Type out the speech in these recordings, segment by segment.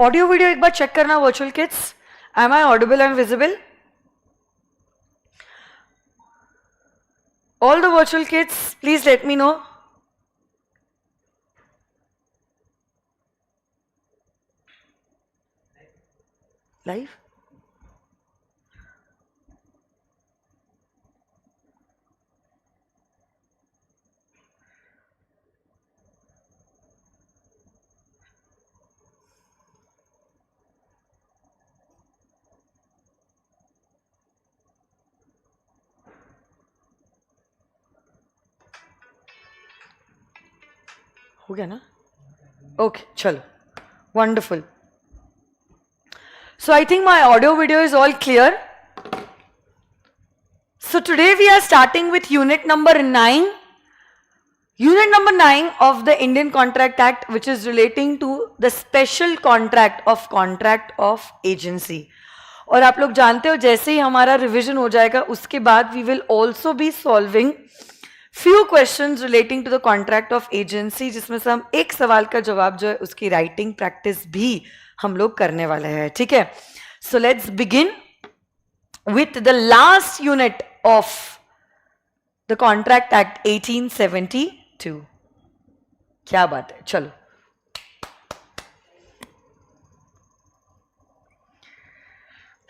Audio video एक बार check करना virtual kids. Am I audible and visible? All the virtual kids, please let me know. Live? हो गया ना? Okay, chalo. Wonderful. So I think my audio video is all clear. So today we are starting with unit number 9. Unit number 9 of the Indian Contract Act, which is relating to the special contract of agency. और आप लोग जानते हो जैसे ही हमारा revision हो जाएगा उसके बाद we will also be solving few questions relating to the contract of agency, जिसमें से हम एक सवाल का जवाब जो है उसकी राइटिंग प्रैक्टिस भी हम लोग करने वाले हैं. ठीक है? So let's begin with the last unit of the contract Act 1872. क्या बात है, चलो.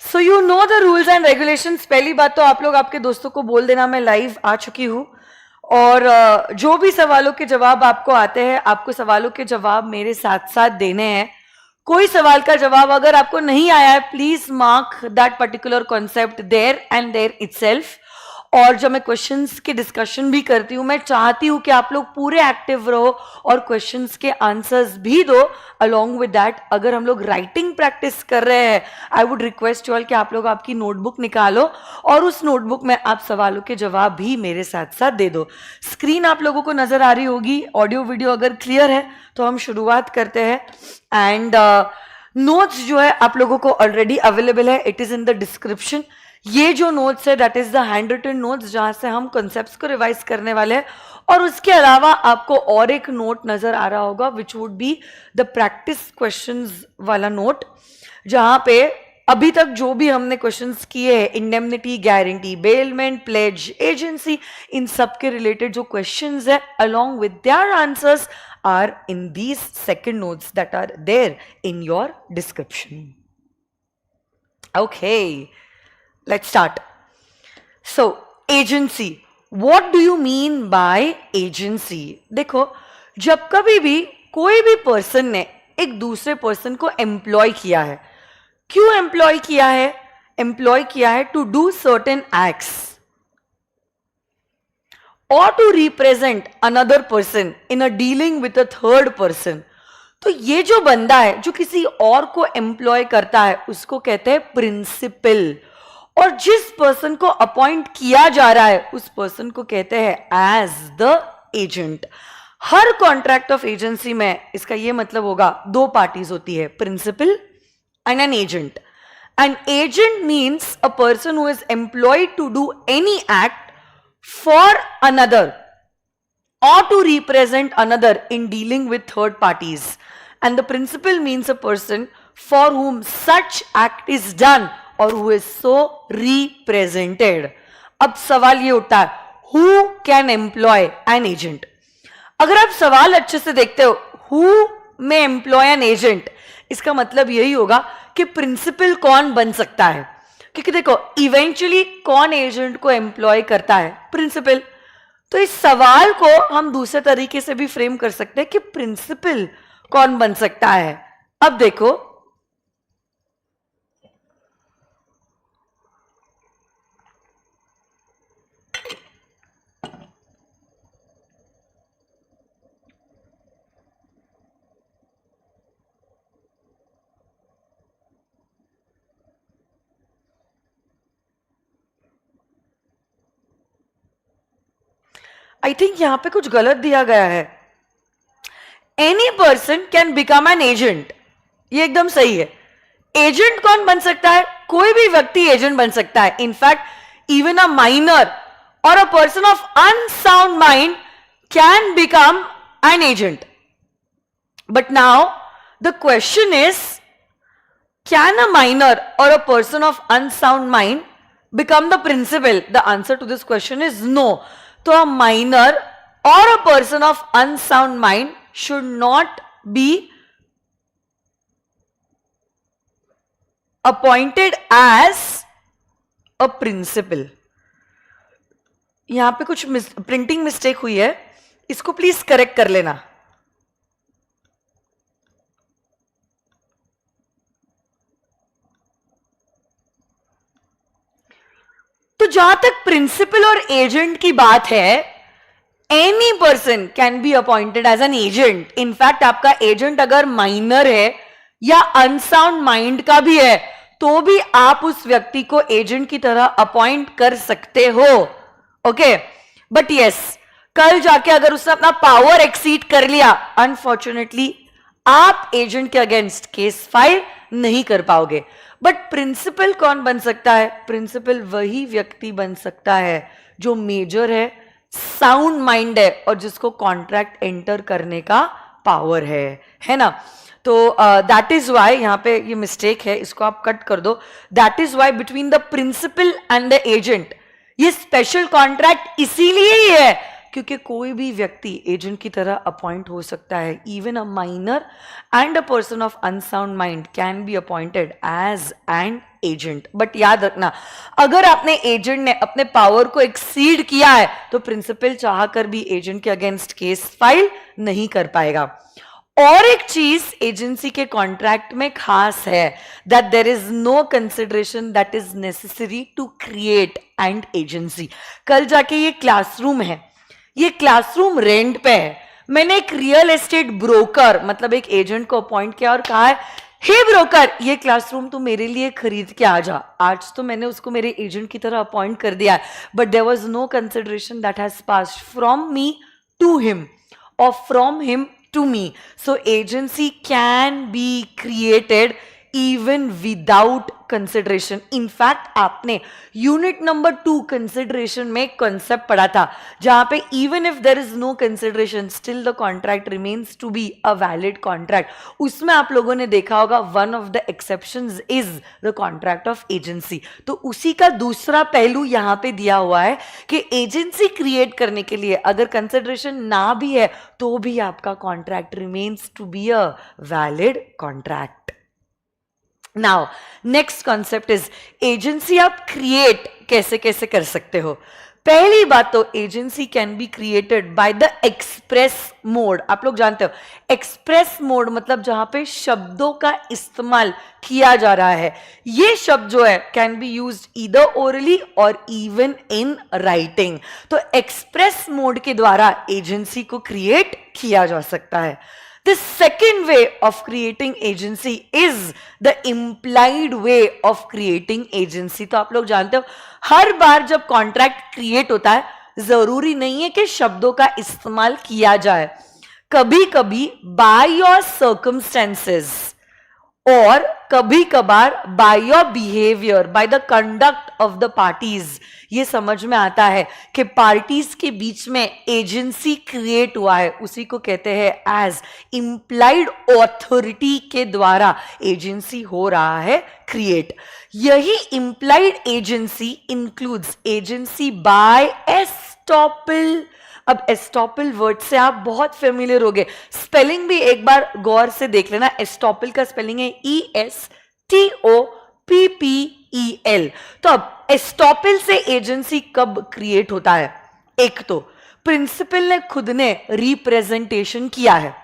So you know the rules and regulations. पहली बात तो आप लोग आपके दोस्तों को बोल देना मैं लाइव आ चुकी हूं और जो भी सवालों के जवाब आपको आते हैं आपको सवालों के जवाब मेरे साथ साथ देने हैं. कोई सवाल का जवाब अगर आपको नहीं आया है please mark that particular concept there and there itself. और जब मैं क्वेश्चंस की डिस्कशन भी करती हूं मैं चाहती हूं कि आप लोग पूरे एक्टिव रहो और क्वेश्चंस के आंसर्स भी दो अलोंग विद दैट. अगर हम लोग राइटिंग प्रैक्टिस कर रहे हैं I would request you all कि आप लोग आपकी नोटबुक निकालो और उस नोटबुक में आप सवालों के जवाब भी मेरे साथ साथ दे दो. स्क्रीन आप लोगों को नजर आ रही होगी. ऑडियो वीडियो अगर क्लियर है तो हम शुरुआत करते हैं. एंड नोट्स जो है आप लोगों को ऑलरेडी अवेलेबल है. It is in the description. ये जो नोट्स है that is the hand written notes जहां से हम कॉन्सेप्ट्स को रिवाइज करने वाले हैं. और उसके अलावा आपको और एक नोट नजर आ रहा होगा which would be the practice questions वाला नोट, जहां पे अभी तक जो भी हमने क्वेश्चंस किए हैं indemnity, guarantee, bailment, pledge, agency, इन सब के रिलेटेड जो क्वेश्चंस है along with their answers are in these second notes that are there in your description. Okay, let's start. So agency, what do you mean by agency? देखो, जब कभी भी कोई भी पर्सन ने एक दूसरे पर्सन को एम्प्लॉय किया है, क्यों एम्प्लॉय किया है? एम्प्लॉय किया है टू डू सर्टेन एक्ट्स और to represent another person in a dealing with a third person. तो ये जो बंदा है जो किसी और को एम्प्लॉय करता है उसको कहते हैं प्रिंसिपल. और जिस पर्सन को अपॉइंट किया जा रहा है उस पर्सन को कहते हैं एज द एजेंट. हर कॉन्ट्रैक्ट ऑफ एजेंसी में इसका ये मतलब होगा दो पार्टीज होती है, principal and an agent. An agent means a person who is employed to do any act for another or to represent another in dealing with third parties. And the principal means a person for whom such act is done or who is so represented. अब सवाल ये उठता है, who can employ an agent? अगर आप सवाल अच्छे से देखते हो, who may employ an agent, इसका मतलब यही होगा कि प्रिंसिपल कौन बन सकता है. क्योंकि देखो इवेंचुअली कौन एजेंट को एम्प्लॉय करता है? प्रिंसिपल. तो इस सवाल को हम दूसरे तरीके से भी फ्रेम कर सकते हैं कि प्रिंसिपल कौन बन सकता है. अब देखो आई थिंक यहां पे कुछ गलत दिया गया है. Any person can become an agent, ये एकदम सही है. एजेंट कौन बन सकता है? कोई भी व्यक्ति एजेंट बन सकता है. इनफैक्ट इवन अ माइनर और अ person of unsound mind can become an agent. But now the question is Can a minor or a person of unsound mind become the principal? The answer to this question is no. So a minor or a person of unsound mind should not be appointed as a principal. यहां पे कुछ printing mistake हुई है, इसको please correct कर लेना. तो जहां तक प्रिंसिपल और एजेंट की बात है, any person can be appointed as an agent. In fact आपका एजेंट अगर माइनर है या अनसाउंड माइंड का भी है तो भी आप उस व्यक्ति को एजेंट की तरह अपॉइंट कर सकते हो. ओके, बट यस, कल जाके अगर उसने अपना पावर एक्सीड कर लिया, अनफॉर्चुनेटली आप एजेंट के अगेंस्ट केस फाइल नहीं कर पाओगे. बट प्रिंसिपल कौन बन सकता है? प्रिंसिपल वही व्यक्ति बन सकता है जो मेजर है, साउंड माइंड है और जिसको कॉन्ट्रैक्ट एंटर करने का पावर है ना. तो दैट इज वाई यहां पे ये मिस्टेक है, इसको आप कट कर दो. That is why between the principal and the agent ये स्पेशल कॉन्ट्रैक्ट इसीलिए ही है क्योंकि कोई भी व्यक्ति एजेंट की तरह अपॉइंट हो सकता है. Even a minor and a person of unsound mind can be appointed as an agent. But याद रखना, अगर आपने एजेंट ने अपने पावर को एक्सीड किया है तो प्रिंसिपल चाहकर भी एजेंट के अगेंस्ट केस फाइल नहीं कर पाएगा. और एक चीज एजेंसी के कॉन्ट्रैक्ट में खास है, that there is no consideration that is necessary to create and agency. कल जाके ये क्लासरूम है, ये क्लासरूम रेंट पे है. मैंने एक रियल एस्टेट ब्रोकर मतलब एक एजेंट को अपॉइंट किया और कहा है, हे ब्रोकर, ये क्लासरूम तू मेरे लिए खरीद के आ जा. आज तो मैंने उसको मेरे एजेंट की तरह अपॉइंट कर दिया है, but there was no consideration that has passed from me to him or from him to me. So agency can be created even without consideration. In fact, आपने यूनिट नंबर 2 कंसिडरेशन में concept पढ़ा था जहां पे even if there is no consideration still the contract remains to be a valid contract. उसमें आप लोगों ने देखा होगा one of the exceptions is the contract of agency. तो उसी का दूसरा पहलू यहां पे दिया हुआ है कि एजेंसी क्रिएट करने के लिए अगर कंसिडरेशन ना भी है तो भी आपका contract remains to be a valid contract. Now next concept is agency आप क्रिएट कैसे कैसे कर सकते हो. पहली बात तो agency can be created by the express mode. आप लोग जानते हो एक्सप्रेस मोड मतलब जहां पे शब्दों का इस्तेमाल किया जा रहा है. ये शब्द जो है can be used either orally और इवन इन राइटिंग. तो एक्सप्रेस मोड के द्वारा एजेंसी को क्रिएट किया जा सकता है. The second way of creating agency is the implied way of creating agency. तो आप लोग जानते हो हर बार जब कॉन्ट्रैक्ट क्रिएट होता है जरूरी नहीं है कि शब्दों का इस्तेमाल किया जाए. कभी कभी बाय योर सर्कमस्टेंसेस और कभी कभार by your behaviour, by the conduct of the parties ये समझ में आता है कि पार्टीज के बीच में एजेंसी क्रिएट हुआ है. उसी को कहते हैं एज इंप्लाइड ऑथोरिटी के द्वारा एजेंसी हो रहा है क्रिएट. यही implied agency includes agency by estoppel. अब एस्टॉपल वर्ड से आप बहुत फेमिलियर हो गए, स्पेलिंग भी एक बार गौर से देख लेना. एस्टॉपल का स्पेलिंग है ESTOPPEL. तो अब एस्टॉपल से एजेंसी कब क्रिएट होता है? एक तो प्रिंसिपल ने खुद ने रिप्रेजेंटेशन किया है.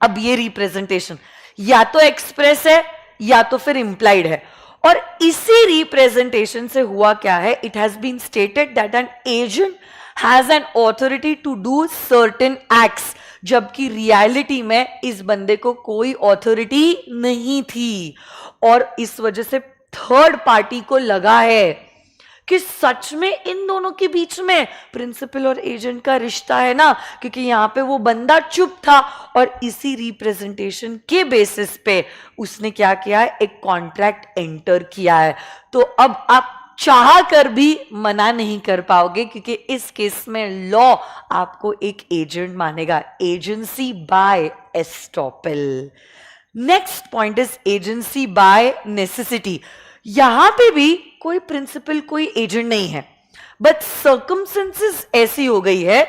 अब ये रिप्रेजेंटेशन या तो एक्सप्रेस है या तो फिर इंप्लाइड है. और इसी रिप्रेजेंटेशन से हुआ क्या है? It has been stated that an agent has an authority to do certain acts, जबकि रियलिटी में इस बंदे को कोई ऑथोरिटी नहीं थी. और इस वजह से थर्ड पार्टी को लगा है कि सच में इन दोनों के बीच में प्रिंसिपल और एजेंट का रिश्ता है ना, क्योंकि यहां पे वो बंदा चुप था और इसी रिप्रेजेंटेशन के बेसिस पे उसने क्या किया है? एक कॉन्ट्रैक्ट एंटर किया है. तो अब आप चाह कर भी मना नहीं कर पाओगे क्योंकि इस केस में लॉ आपको एक एजेंट मानेगा. Agency by estoppel. Next point is agency by necessity. यहां पे भी कोई प्रिंसिपल, कोई एजेंट नहीं है, बट सर्कमस्टेंसेस ऐसी हो गई है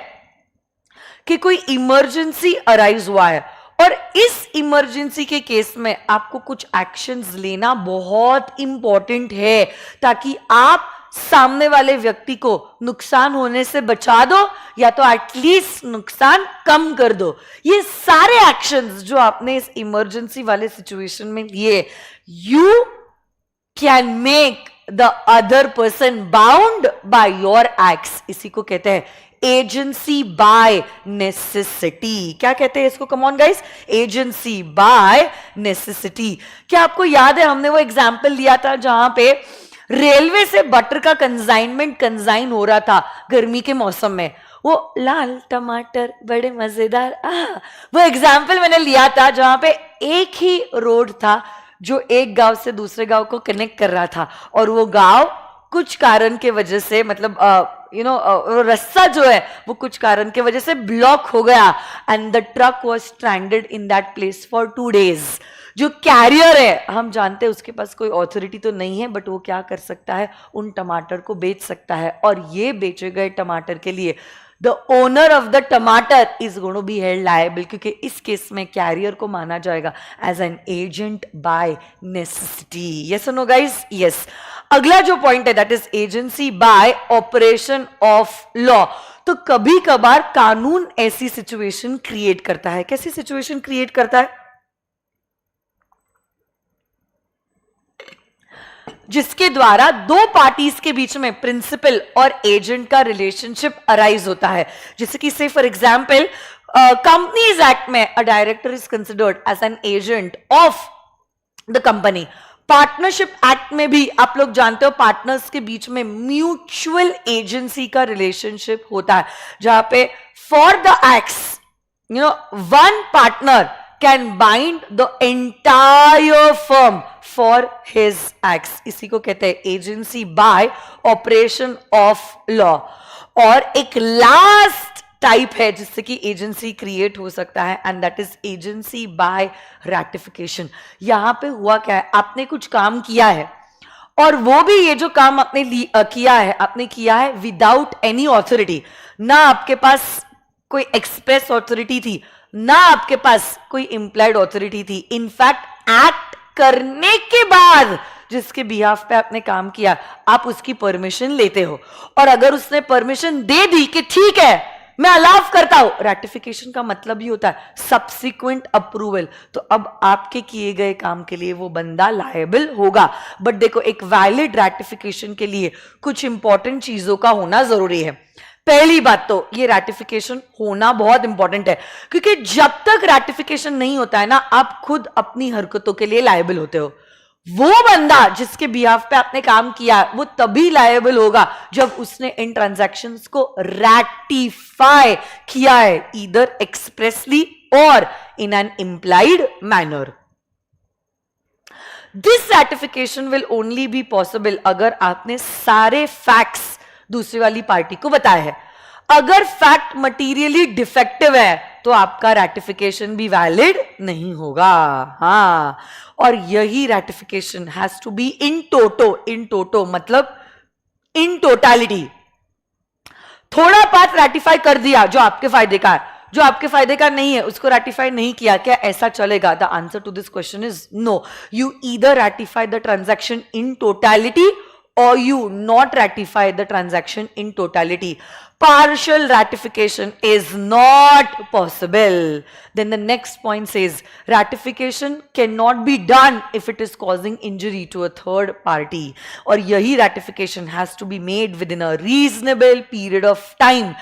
कि कोई इमरजेंसी अराइज हुआ है और इस इमरजेंसी के केस में आपको कुछ एक्शंस लेना बहुत इंपॉर्टेंट है ताकि आप सामने वाले व्यक्ति को नुकसान होने से बचा दो या तो एटलीस्ट नुकसान कम कर दो. ये सारे एक्शंस जो आपने इस इमरजेंसी वाले सिचुएशन में लिए, you can make the other person bound by your acts. इसी को कहते हैं एजेंसी बाय नेसेसिटी. क्या कहते हैं इसको? Come on guys, agency by necessity. क्या आपको याद है हमने वो एग्जांपल लिया था जहां पे रेलवे से बटर का कंजाइन हो रहा था गर्मी के मौसम में, वो लाल टमाटर बड़े मजेदार. वो एग्जाम्पल मैंने लिया था जहां पे एक ही रोड था जो एक गांव से दूसरे गांव को कनेक्ट कर रहा था और वो गांव कुछ कारण के वजह से, मतलब रास्ता जो है वो कुछ कारण के वजह से ब्लॉक हो गया and the truck was stranded in that place for 2 days. जो कैरियर है, हम जानते हैं उसके पास कोई ऑथोरिटी तो नहीं है, बट वो क्या कर सकता है, उन टमाटर को बेच सकता है. और ये बेचे गए टमाटर के लिए the owner of the tamatar is going to be held liable, क्योंकि इस केस में कैरियर को माना जाएगा as an agent by necessity. Yes और नो गाइस? यस. अगला जो पॉइंट है that is agency by operation of law. तो कभी कभार कानून ऐसी सिचुएशन क्रिएट करता है. कैसी सिचुएशन क्रिएट करता है? जिसके द्वारा दो पार्टीज के बीच में प्रिंसिपल और एजेंट का रिलेशनशिप अराइज होता है. जैसे कि से फॉर एग्जांपल कंपनीज एक्ट में a director is considered as an agent of the company. Partnership act में भी आप लोग जानते हो पार्टनर्स के बीच में म्यूचुअल एजेंसी का रिलेशनशिप होता है, जहां पे for the acts one partner can bind the entire firm for his acts. इसी को कहते हैं agency by operation of law. और एक लास्ट टाइप है जिससे कि एजेंसी क्रिएट हो सकता है and that is agency by ratification. यहां पे हुआ क्या है, आपने कुछ काम किया है और वो भी ये जो काम आपने किया है विदाउट एनी ऑथोरिटी. ना आपके पास कोई एक्सप्रेस ऑथोरिटी थी, ना आपके पास कोई इंप्लाइड ऑथोरिटी थी. इनफैक्ट एक्ट करने के बाद जिसके बिहाफ पे आपने काम किया, आप उसकी परमिशन लेते हो और अगर उसने परमिशन दे दी कि ठीक है मैं अलाव करता हूं, रैटिफिकेशन का मतलब ही होता है सब्सिक्वेंट अप्रूवल. तो अब आपके किए गए काम के लिए वो बंदा लायबल होगा. बट देखो, एक वैलिड रैटिफिकेशन के लिए कुछ इंपॉर्टेंट चीजों का होना जरूरी है. पहली बात तो ये रैटिफिकेशन होना बहुत इंपॉर्टेंट है, क्योंकि जब तक रैटिफिकेशन नहीं होता है ना, आप खुद अपनी हरकतों के लिए लायबल होते हो. वो बंदा जिसके बिहाफ पे आपने काम किया वो तभी लायबल होगा जब उसने इन ट्रांजैक्शंस को रैटिफाई किया है, either expressly or in an implied manner. This ratification will only be possible अगर आपने सारे फैक्ट्स दूसरी वाली पार्टी को बताया है. अगर फैक्ट मटीरियली डिफेक्टिव है तो आपका रैटिफिकेशन भी वैलिड नहीं होगा. हाँ, और यही ratification has to be in टोटो मतलब इन टोटालिटी. थोड़ा पार्ट रैटिफाई कर दिया जो आपके फायदे का नहीं है उसको रैटिफाई नहीं किया, क्या ऐसा चलेगा? The answer to this question is no. You either ratify the transaction in totality or you not ratify the transaction in totality. Partial ratification is not possible. Then the next point says ratification cannot be done if it is causing injury to a third party. और यही ratification has to be made within a reasonable period of time.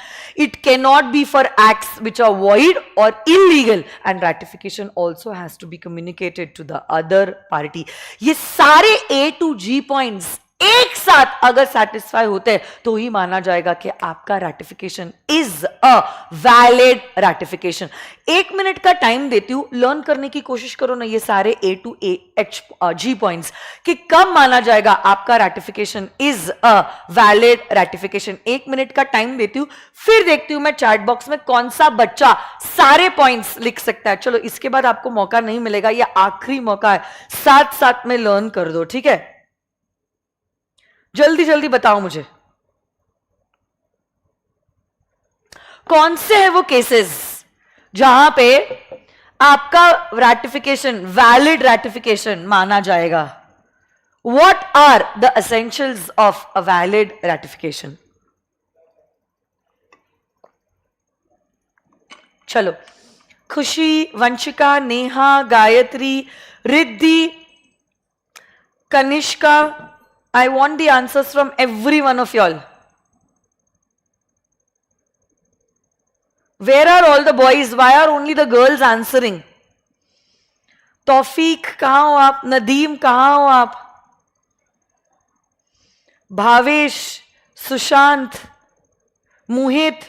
It cannot be for acts which are void or illegal, and ratification also has to be communicated to the other party. ये सारे A to G points एक साथ अगर satisfy होते हैं तो ही माना जाएगा कि आपका ratification is a valid ratification. 1 minute का टाइम देती हूं, लर्न करने की कोशिश करो ना ये सारे A to H G points कि कब माना जाएगा आपका ratification is a valid ratification. 1 minute का टाइम देती हूं, फिर देखती हूं मैं चैट बॉक्स में कौन सा बच्चा सारे पॉइंट्स लिख सकता है। चलो इसके बाद आपको मौका नहीं मिलेगा, ये आखिरी मौका है, साथ साथ में लर्न कर दो, ठीक है? जल्दी जल्दी बताओ मुझे कौन से है वो केसेस जहां पे आपका रैटिफिकेशन वैलिड रैटिफिकेशन माना जाएगा। What are the essentials of a valid ratification? चलो, Khushi, Vanshika, Neha, Gayatri, Riddhi, Kanishka, I want the answers from every one of y'all. Where are all the boys? Why are only the girls answering? तौफीक कहां हो आप? नदीम कहां हो आप? भावेश, सुशांत, मुहित,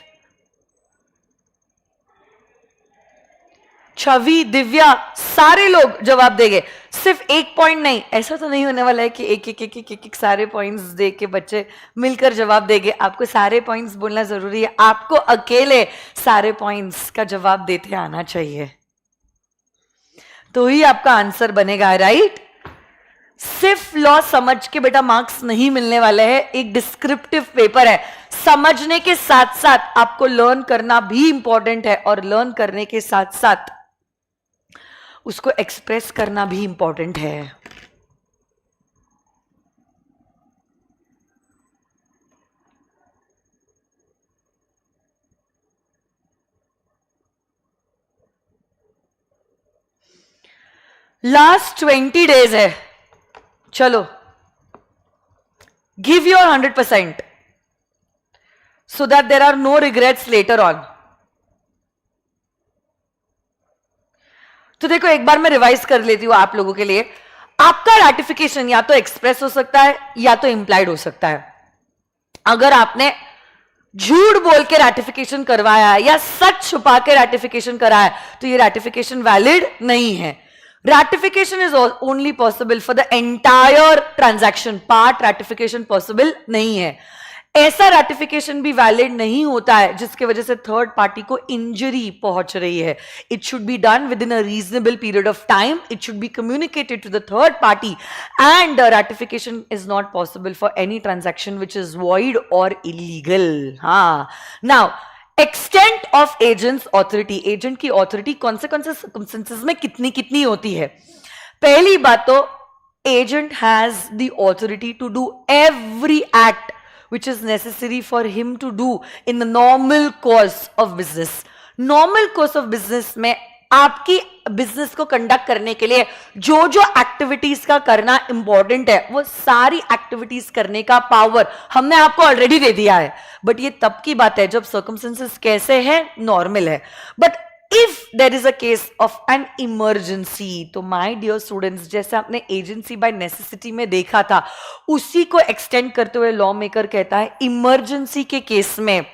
छवि, दिव्या, सारे लोग जवाब देंगे। सिर्फ एक पॉइंट नहीं, ऐसा तो नहीं होने वाला है कि एक सारे पॉइंट्स दे के बच्चे मिलकर जवाब देंगे। आपको सारे पॉइंट्स बोलना जरूरी है, आपको अकेले सारे पॉइंट्स का जवाब देते आना चाहिए, तो ही आपका आंसर बनेगा, राइट? सिर्फ लॉ समझ के बेटा मार्क्स नहीं मिलने वाले हैं, एक डिस्क्रिप्टिव पेपर है, समझने के साथ साथ आपको लर्न करना भी इंपॉर्टेंट है, और लर्न करने के साथ साथ उसको एक्सप्रेस करना भी इंपॉर्टेंट है। लास्ट 20 डेज है, चलो give your 100% so that there are no regrets later on. तो देखो एक बार मैं रिवाइज कर लेती हूं आप लोगों के लिए। आपका रैटिफिकेशन या तो एक्सप्रेस हो सकता है या तो इंप्लाइड हो सकता है। अगर आपने झूठ बोल के रैटिफिकेशन करवाया है या सच छुपा के रैटिफिकेशन कराया है तो ये रैटिफिकेशन वैलिड नहीं है। Ratification is only possible for the entire transaction, part ratification possible नहीं है। ऐसा रैटिफिकेशन भी वैलिड नहीं होता है जिसके वजह से थर्ड पार्टी को इंजरी पहुंच रही है। It should be done within a reasonable period of time, it should be communicated to the third party, and ratification is not possible for any transaction which is void or illegal. हाँ, now extent of agent's authority, agent की authority कौन से circumstances में कितनी कितनी होती है। पहली बात तो agent has the authority to do every act which is necessary for him to do in the normal course of business. Normal course of business में आपकी बिजनेस को कंडक्ट करने के लिए जो जो एक्टिविटीज का करना इंपॉर्टेंट है वो सारी एक्टिविटीज करने का पावर हमने आपको ऑलरेडी दे दिया है। बट ये तब की बात है जब सर्कमस्टेंसेस कैसे हैं, नॉर्मल है। But if there is a case of an emergency, तो माय डियर स्टूडेंट्स, जैसे आपने एजेंसी बाय नेसेसिटी में देखा था उसी को एक्सटेंड करते हुए लॉ मेकर कहता है इमरजेंसी के केस में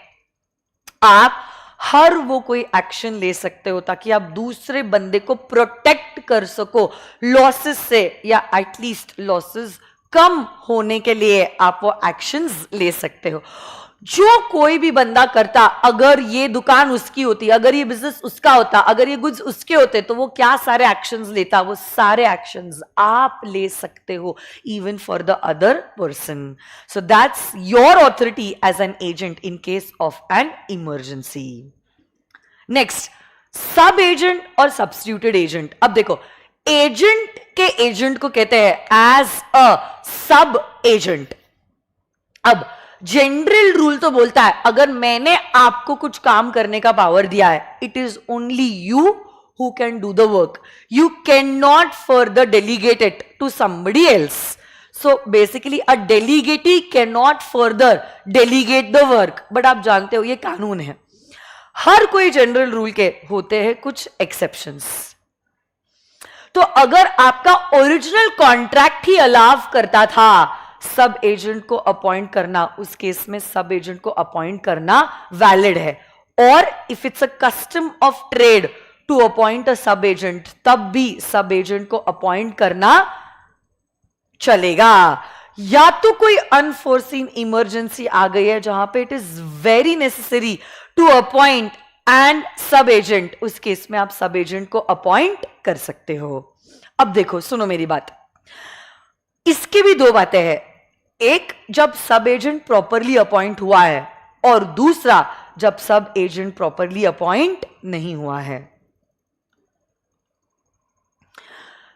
आप हर वो कोई एक्शन ले सकते हो ताकि आप दूसरे बंदे को प्रोटेक्ट कर सको लॉसेस से, या एटलीस्ट लॉसेस कम होने के लिए आप वो एक्शंस ले सकते हो। जो कोई भी बंदा करता, अगर ये दुकान उसकी होती, अगर ये बिजनेस उसका होता, अगर ये गुड्स उसके होते, तो वो क्या सारे एक्शंस लेता, वो सारे एक्शंस आप ले सकते हो even for the other person. So that's your authority as an agent in case of an emergency. Next, sub agent और सब्स्टिट्यूटेड एजेंट। अब देखो, एजेंट के एजेंट को कहते हैं एज अ सब एजेंट। अब जनरल रूल तो बोलता है अगर मैंने आपको कुछ काम करने का पावर दिया है, it is only you who can do the work, you can not further delegate it to somebody else. So basically a delegatee can not further delegate the work. But आप जानते हो ये कानून है, हर कोई जनरल रूल के होते हैं कुछ एक्सेप्शंस। तो अगर आपका ओरिजिनल कॉन्ट्रैक्ट ही अलाव करता था सब एजेंट को अपॉइंट करना, उस केस में सब एजेंट को अपॉइंट करना वैलिड है। और if it's a custom of trade to appoint a sub agent, तब भी सब एजेंट को अपॉइंट करना चलेगा। या तो कोई अनफोर्सीन इमरजेंसी आ गई है जहां पे it is very necessary to appoint and sub agent, उस केस में आप सब एजेंट को अपॉइंट कर सकते हो। अब देखो, सुनो मेरी बात, इसकी भी दो बातें हैं। एक, जब सब एजेंट प्रॉपरली अपॉइंट हुआ है, और दूसरा, जब सब एजेंट प्रॉपरली अपॉइंट नहीं हुआ है।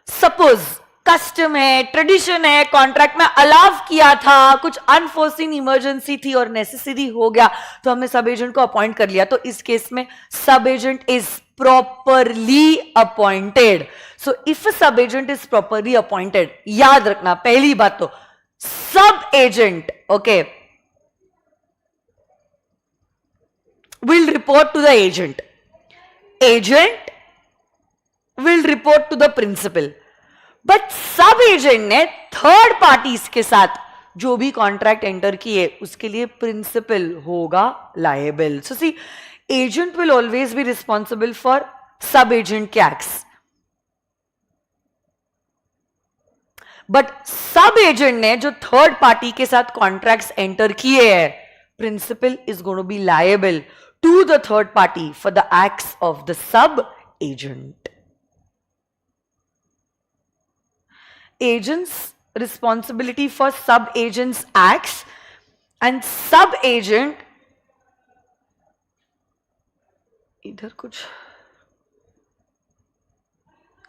सपोज कस्टम है, ट्रेडिशन है, कॉन्ट्रैक्ट में अलाउ किया था, कुछ अनफोर्सीन इमरजेंसी थी और नेसेसरी हो गया तो हमने सब एजेंट को अपॉइंट कर लिया, तो इस केस में सब agent is properly appointed. So if सब एजेंट इज प्रॉपरली अपॉइंटेड, याद रखना पहली बात तो सब agent, okay, will report to the agent. Agent will report to the principal. But सब एजेंट ने थर्ड पार्टीज के साथ जो भी कॉन्ट्रैक्ट एंटर किए उसके लिए प्रिंसिपल होगा liable. So see, agent will always be responsible for sub agent के एक्ट्स, बट सब एजेंट ने जो थर्ड पार्टी के साथ कॉन्ट्रैक्ट्स एंटर किए हैं, principal is going to be liable to the third party for the acts of the sub agent. Agent's responsibility for sub agent's acts, and sub agent, इधर कुछ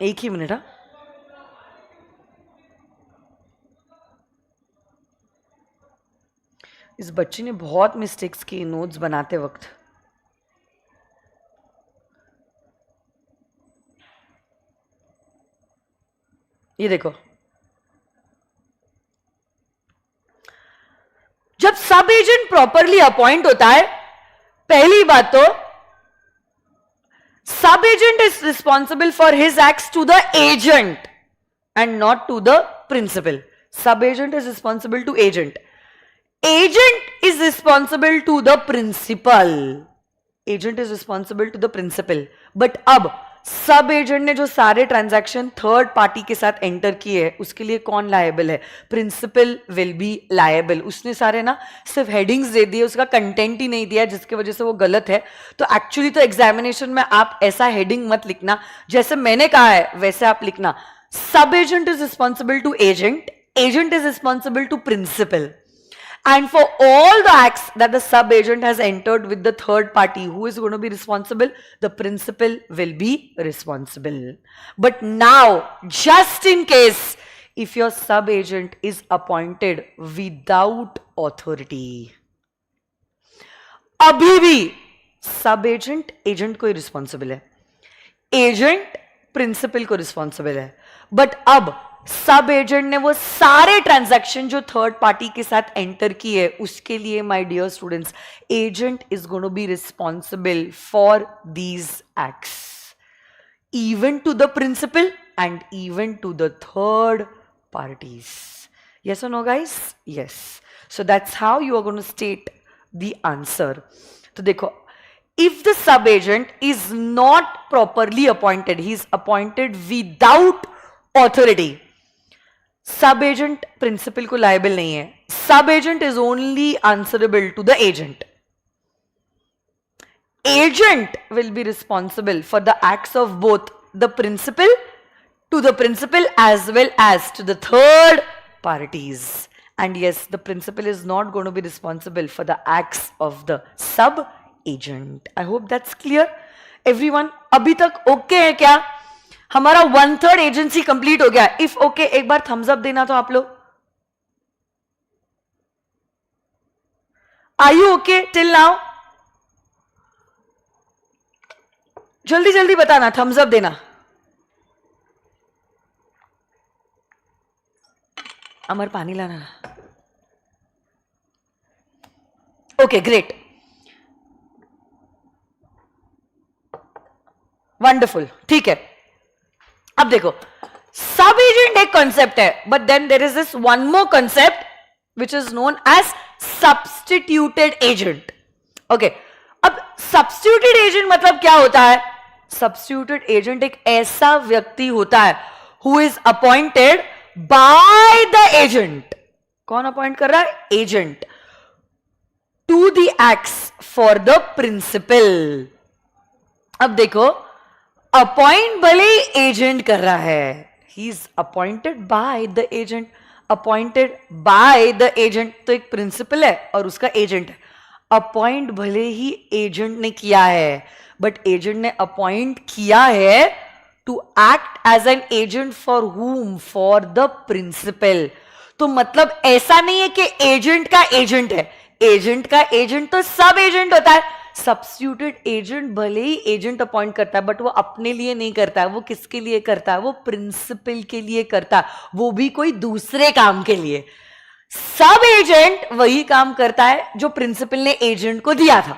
एक ही minute, इस बच्ची ने बहुत मिस्टेक्स की नोट्स बनाते वक्त। ये देखो, जब सब एजेंट प्रॉपरली अपॉइंट होता है, पहली बात तो सब agent is responsible for his acts to the agent and not to the principal. Sub agent is responsible to agent, agent is responsible to the principal, agent is responsible to the principal. But अब sub agent ने जो सारे transaction third party के साथ enter किए हैं उसके लिए कौन लायबल है? Principal will be liable. उसने सारे ना सिर्फ हेडिंग्स दे दिए, उसका कंटेंट ही नहीं दिया, जिसकी वजह से वो गलत है। तो एक्चुअली तो एग्जामिनेशन में आप ऐसा हेडिंग मत लिखना, जैसे मैंने कहा है वैसे आप लिखना, sub agent is responsible to agent, agent is responsible to principal. And for all the acts that the sub-agent has entered with the third party, who is going to be responsible? The principal will be responsible. But now, just in case, if your sub-agent is appointed without authority, अभी भी sub-agent agent को ही responsible है, agent principal को responsible है. But अब sub agent ने वो सारे ट्रांजैक्शन जो थर्ड पार्टी के साथ एंटर किए उसके लिए, my dear students, agent is going to be responsible for these acts, even to the principal and even to the third parties. Yes और no guys? Yes. So that's how you are going to state the answer. तो देखो, if the sub agent is not properly appointed, he is appointed without authority, sub agent principal को liable नहीं है. Sub agent is only answerable to the agent. Agent will be responsible for the acts of both the principal, to the principal as well as to the third parties. And yes, the principal is not going to be responsible for the acts of the sub agent. I hope that's clear everyone. अभी तक okay है क्या? हमारा 1/3 agency complete हो गया. If okay, एक बार Thums up देना तो आप लोग. Are you okay till now? जल्दी जल्दी बताना, थम्स अप देना. अमर पानी लाना. Okay, great, wonderful. ठीक है, अब देखो, सब एजेंट एक कॉन्सेप्ट है, but then there is this one more concept, which is known as substituted agent. Okay, अब substituted agent मतलब क्या होता है? Substituted agent एक ऐसा व्यक्ति होता है who is appointed by the agent. कौन अपॉइंट कर रहा है? Agent. To the acts for the principal. अब देखो, अपॉइंट भले ही एजेंट कर रहा है, he is appointed by the agent. Appointed by the agent तो एक प्रिंसिपल है और उसका एजेंट है. अपॉइंट भले ही एजेंट ने किया है, बट एजेंट ने अपॉइंट किया है to act as an agent for whom? For the principal. तो मतलब ऐसा नहीं है कि एजेंट का एजेंट है. एजेंट का एजेंट तो सब एजेंट होता है. सब्स्टिट्यूटेड एजेंट भले ही एजेंट अपॉइंट करता है, बट वो अपने लिए नहीं करता है. वो किसके लिए करता है? वो प्रिंसिपल के लिए करता है, वो भी कोई दूसरे काम के लिए. सब एजेंट वही काम करता है जो प्रिंसिपल ने एजेंट को दिया था.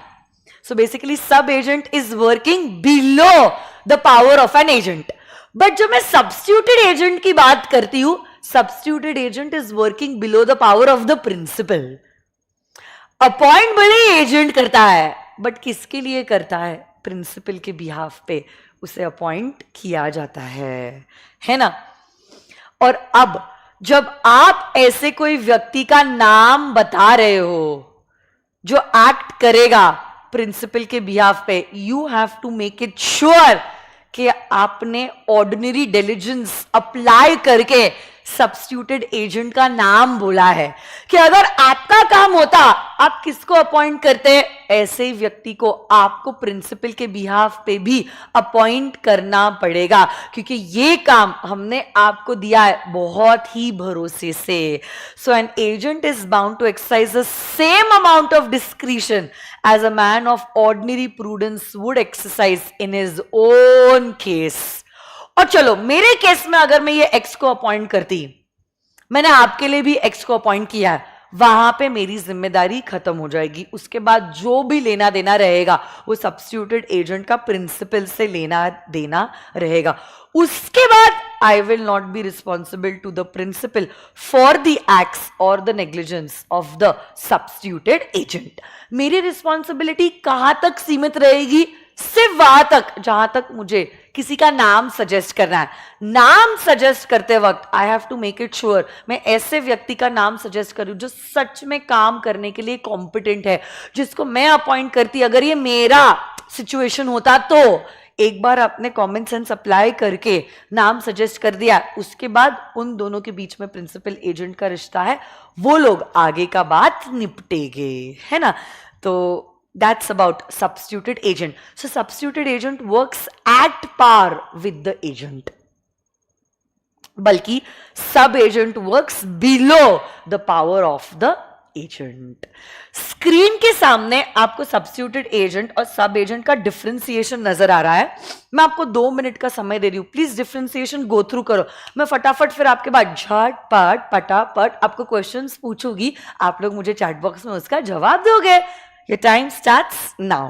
So basically sub agent is working below the power of an agent. But जब मैं सब्स्टिट्यूटेड एजेंट की बात करती हूं, substituted agent is working below the power of the principal. Appoint भले एजेंट करता है, बट किसके लिए करता है? प्रिंसिपल के बिहाफ पे उसे अपॉइंट किया जाता है ना. और अब जब आप ऐसे कोई व्यक्ति का नाम बता रहे हो जो एक्ट करेगा प्रिंसिपल के बिहाफ पे, you have to make it sure कि आपने ऑर्डिनरी डिलिजेंस अप्लाई करके सब्स्टिट्यूटेड एजेंट का नाम बोला है. कि अगर आपका काम होता, आप किसको अपॉइंट करते? ऐसे ही व्यक्ति को आपको प्रिंसिपल के बिहाफ पे भी अपॉइंट करना पड़ेगा, क्योंकि ये काम हमने आपको दिया है बहुत ही भरोसे से. So an agent is bound to exercise the same amount of discretion as a man of ordinary prudence would exercise in his own case. और चलो, मेरे केस में अगर मैं ये एक्स को अपॉइंट करती, मैंने आपके लिए भी एक्स को अपॉइंट किया है, वहां पे मेरी जिम्मेदारी खत्म हो जाएगी. उसके बाद जो भी लेना देना रहेगा वो सब्स्टिट्यूटेड एजेंट का प्रिंसिपल से लेना देना रहेगा. उसके बाद I will not be responsible to the principal for the acts और the negligence of the substituted agent. मेरी रिस्पॉन्सिबिलिटी कहां तक सीमित रहेगी? सिर्फ वहां तक जहां तक मुझे किसी का नाम सजेस्ट करना है. नाम सजेस्ट करते वक्त I have to make it sure मैं ऐसे व्यक्ति का नाम सजेस्ट करूं जो सच में काम करने के लिए कॉम्पिटेंट है, जिसको मैं अपॉइंट करती. अगर ये मेरा सिचुएशन होता तो एक बार आपने कॉमन सेंस अप्लाई करके नाम सजेस्ट कर दिया, उसके बाद उन दोनों के बीच में प्रिंसिपल एजेंट का रिश्ता है, वो लोग आगे का बात निपटेंगे, है ना. तो that's about substituted agent. So substituted agent works at par with the agent. बल्कि सब agent works below the power of the agent. Screen के सामने आपको सब्स्टिट्यूटेड एजेंट और सब एजेंट का डिफरेंशिएशन नजर आ रहा है. मैं आपको 2 मिनट का समय दे रही हूं, प्लीज डिफरेंशिएशन गो थ्रू करो. मैं फटाफट फिर आपके बाद झटपट पटापट आपको क्वेश्चंस पूछूंगी, आप लोग मुझे चैट बॉक्स में उसका जवाब दोगे. Your time starts now.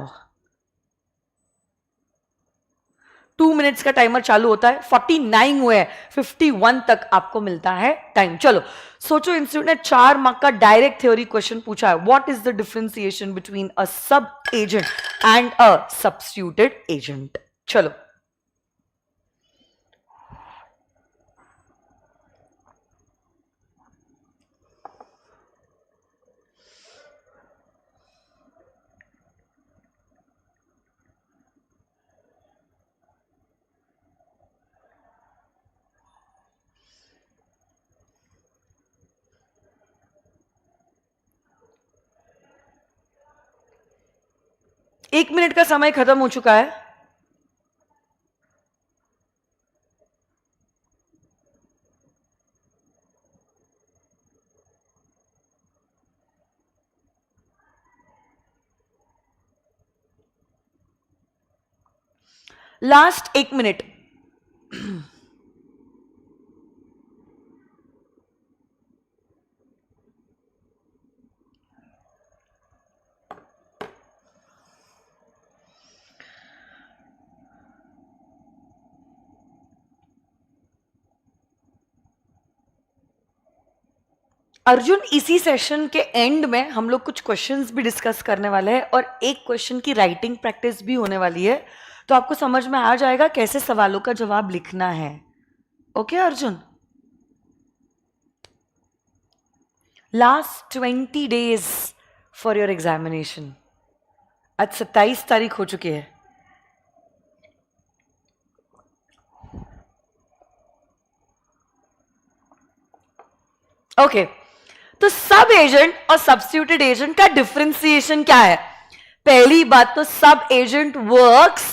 2 minutes का टाइमर चालू होता है. 49 हुए हैं, 51 तक आपको मिलता है टाइम. चलो सोचो, इंस्टीट्यूट ने 4 मार्क का डायरेक्ट थ्योरी क्वेश्चन पूछा है. What is the differentiation between a sub agent and a substituted agent? चलो एक मिनट का समय खत्म हो चुका है. Last 1 minute. अर्जुन, इसी सेशन के एंड में हम लोग कुछ क्वेश्चंस भी डिस्कस करने वाले हैं और एक क्वेश्चन की राइटिंग प्रैक्टिस भी होने वाली है, तो आपको समझ में आ जाएगा कैसे सवालों का जवाब लिखना है. Okay Arjun? Last 20 days for your examination. आज 27 तारीख हो चुकी है. ओके, तो सब एजेंट और सब्स्टिट्यूटेड एजेंट का डिफरेंशिएशन क्या है? पहली बात तो सब agent works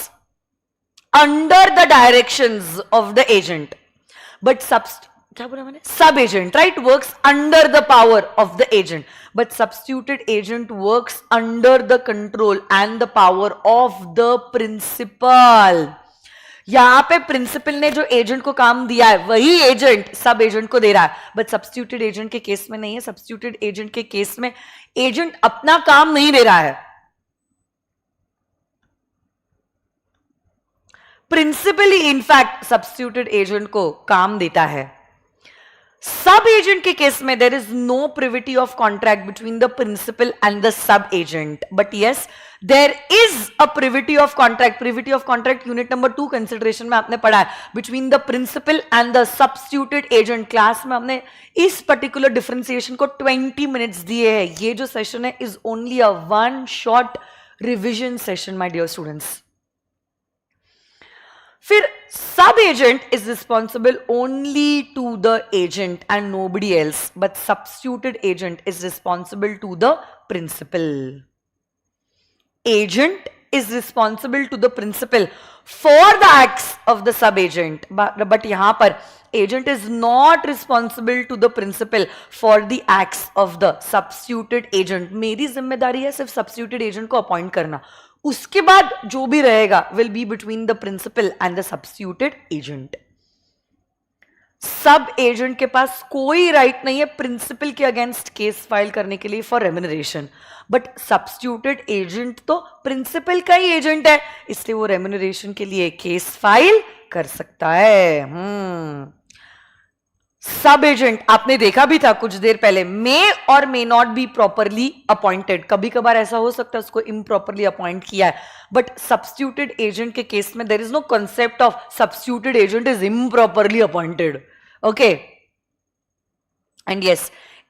under the directions of the agent, but क्या बोला मैंने? Sub agent, right, works under the power of the agent, but substituted agent works under the control and the power of the principal. यहां पे principal ने जो agent को काम दिया है वही एजेंट सब एजेंट को दे रहा है, बट सब्स्टिट्यूटेड एजेंट के केस में नहीं है. सब्स्टिट्यूटेड एजेंट के केस में एजेंट अपना काम नहीं दे रहा है, प्रिंसिपल ही इनफैक्ट सब्स्टिट्यूटेड एजेंट को काम देता है. सब एजेंट के केस में there is no privity of contract between the principal and the sub agent, but yes there is a privity of contract. Privity of contract unit number 2 consideration में आपने पढ़ा है, between the principal and the substituted agent. Class में हमने इस particular differentiation को 20 minutes दिए हैं. ये जो सेशन है is only a one short revision session my dear students. फिर sub agent is responsible only to the agent and nobody else, but substituted agent is responsible to the principal. Agent is responsible to the principal for the acts of the sub agent, but यहां पर agent is not responsible to the principal for the acts of the substituted agent. मेरी जिम्मेदारी है सिर्फ substituted agent को appoint करना, उसके बाद जो भी रहेगा will be between the principal and the substituted agent. सब एजेंट के पास कोई राइट नहीं है प्रिंसिपल के अगेंस्ट केस फाइल करने के लिए for remuneration, but substituted agent तो प्रिंसिपल का ही एजेंट है, इसलिए वो रेम्युनरेशन के लिए केस फाइल कर सकता है. सब एजेंट आपने देखा भी था कुछ देर पहले, मे और may not be properly appointed. कभी कभार ऐसा हो सकता है उसको इम्प्रॉपरली अपॉइंट किया है, बट सब्स्टिट्यूटेड एजेंट के केस में there is no concept of substituted agent is improperly appointed. Okay, and yes,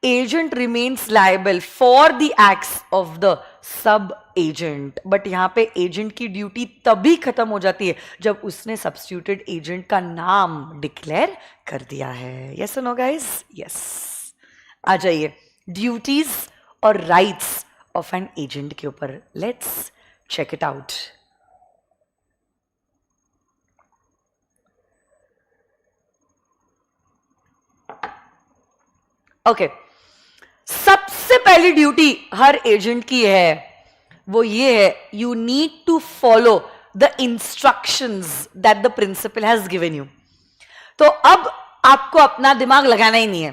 agent remains liable for the acts of the sub agent, but यहां पे agent की duty तभी खत्म हो जाती है जब उसने substituted agent का नाम डिक्लेयर कर दिया है. yes or no guys? yes. आ जाइए ड्यूटीज और राइट्स ऑफ एन एजेंट के ऊपर. Let's check it out. Okay, सबसे पहली ड्यूटी हर एजेंट की है वो ये है, you need to follow the instructions that the principal has given you. तो अब आपको अपना दिमाग लगाना ही नहीं है.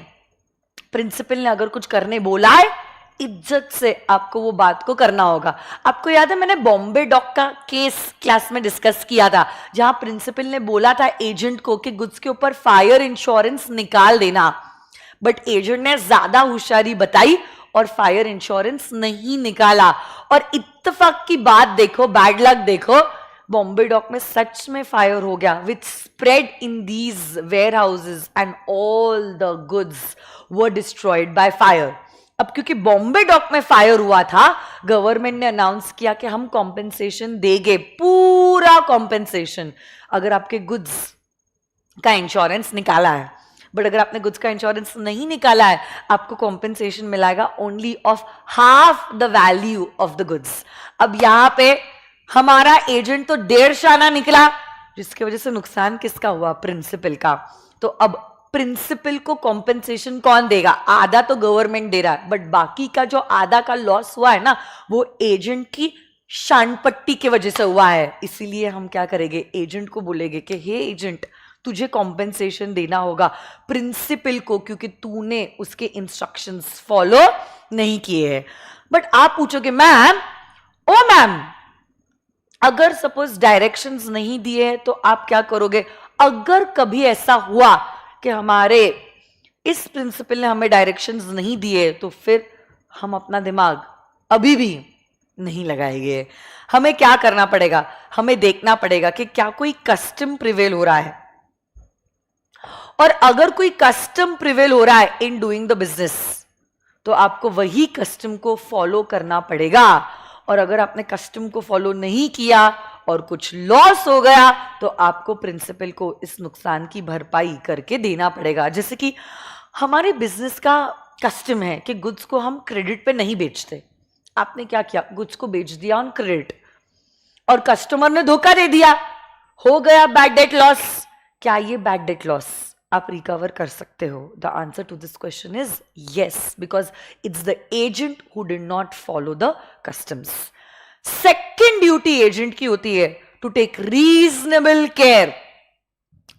प्रिंसिपल ने अगर कुछ करने बोला है इज्जत से आपको वो बात को करना होगा. आपको याद है मैंने बॉम्बे डॉक का केस क्लास में डिस्कस किया था, जहां प्रिंसिपल ने बोला था एजेंट को कि गुड्स के ऊपर फायर इंश्योरेंस निकाल देना, बट एजेंट ने ज्यादा होशियारी बताई और फायर इंश्योरेंस नहीं निकाला. और इत्तेफाक की बात देखो, बैड लक देखो, बॉम्बे डॉक में सच में फायर हो गया which spread in these warehouses and all the goods were destroyed by fire. अब क्योंकि बॉम्बे डॉक में फायर हुआ था, गवर्नमेंट ने अनाउंस किया कि हम कॉम्पेंसेशन देंगे, पूरा कॉम्पेंसेशन, अगर आपके गुड्स का इंश्योरेंस निकाला है. बट अगर आपने गुड्स का इंश्योरेंस नहीं निकाला है आपको कॉम्पेंसेशन मिलेगा only of half the value of the goods. अब यहां पे हमारा एजेंट तो 1.5 आना निकला, जिसकी वजह से नुकसान किसका हुआ? प्रिंसिपल का. तो अब प्रिंसिपल को कॉम्पेंसेशन कौन देगा? आधा तो गवर्नमेंट दे रहा है, बट बाकी का जो आधा का लॉस हुआ है ना, वो एजेंट की शानपट्टी की वजह से हुआ है. इसीलिए हम क्या करेंगे, एजेंट को बोलेंगे कि हे एजेंट, तुझे कॉम्पेंसेशन देना होगा प्रिंसिपल को, क्योंकि तूने उसके इंस्ट्रक्शंस फॉलो नहीं किए हैं. बट आप पूछोगे मैम, ओ मैम, अगर सपोज डायरेक्शंस नहीं दिए हैं तो आप क्या करोगे? अगर कभी ऐसा हुआ कि हमारे इस प्रिंसिपल ने हमें डायरेक्शंस नहीं दिए तो फिर हम अपना दिमाग अभी भी नहीं लगाएंगे. हमें क्या करना पड़ेगा? हमें देखना पड़ेगा कि क्या कोई कस्टम प्रिवेल हो रहा है, और अगर कोई कस्टम प्रिवेल हो रहा है इन डूइंग द बिजनेस तो आपको वही कस्टम को फॉलो करना पड़ेगा. और अगर आपने कस्टम को फॉलो नहीं किया और कुछ लॉस हो गया तो आपको प्रिंसिपल को इस नुकसान की भरपाई करके देना पड़ेगा. जैसे कि हमारे बिजनेस का कस्टम है कि गुड्स को हम क्रेडिट पे नहीं बेचते. आपने क्या किया? गुड्स को बेच दिया ऑन क्रेडिट और कस्टमर ने धोखा दे दिया, हो गया बैड डेट लॉस. क्या ये बैड डेट लॉस आप रिकवर कर सकते हो? The answer to this question is yes, because it's the agent who did not follow the customs. Second duty agent की होती है to take reasonable care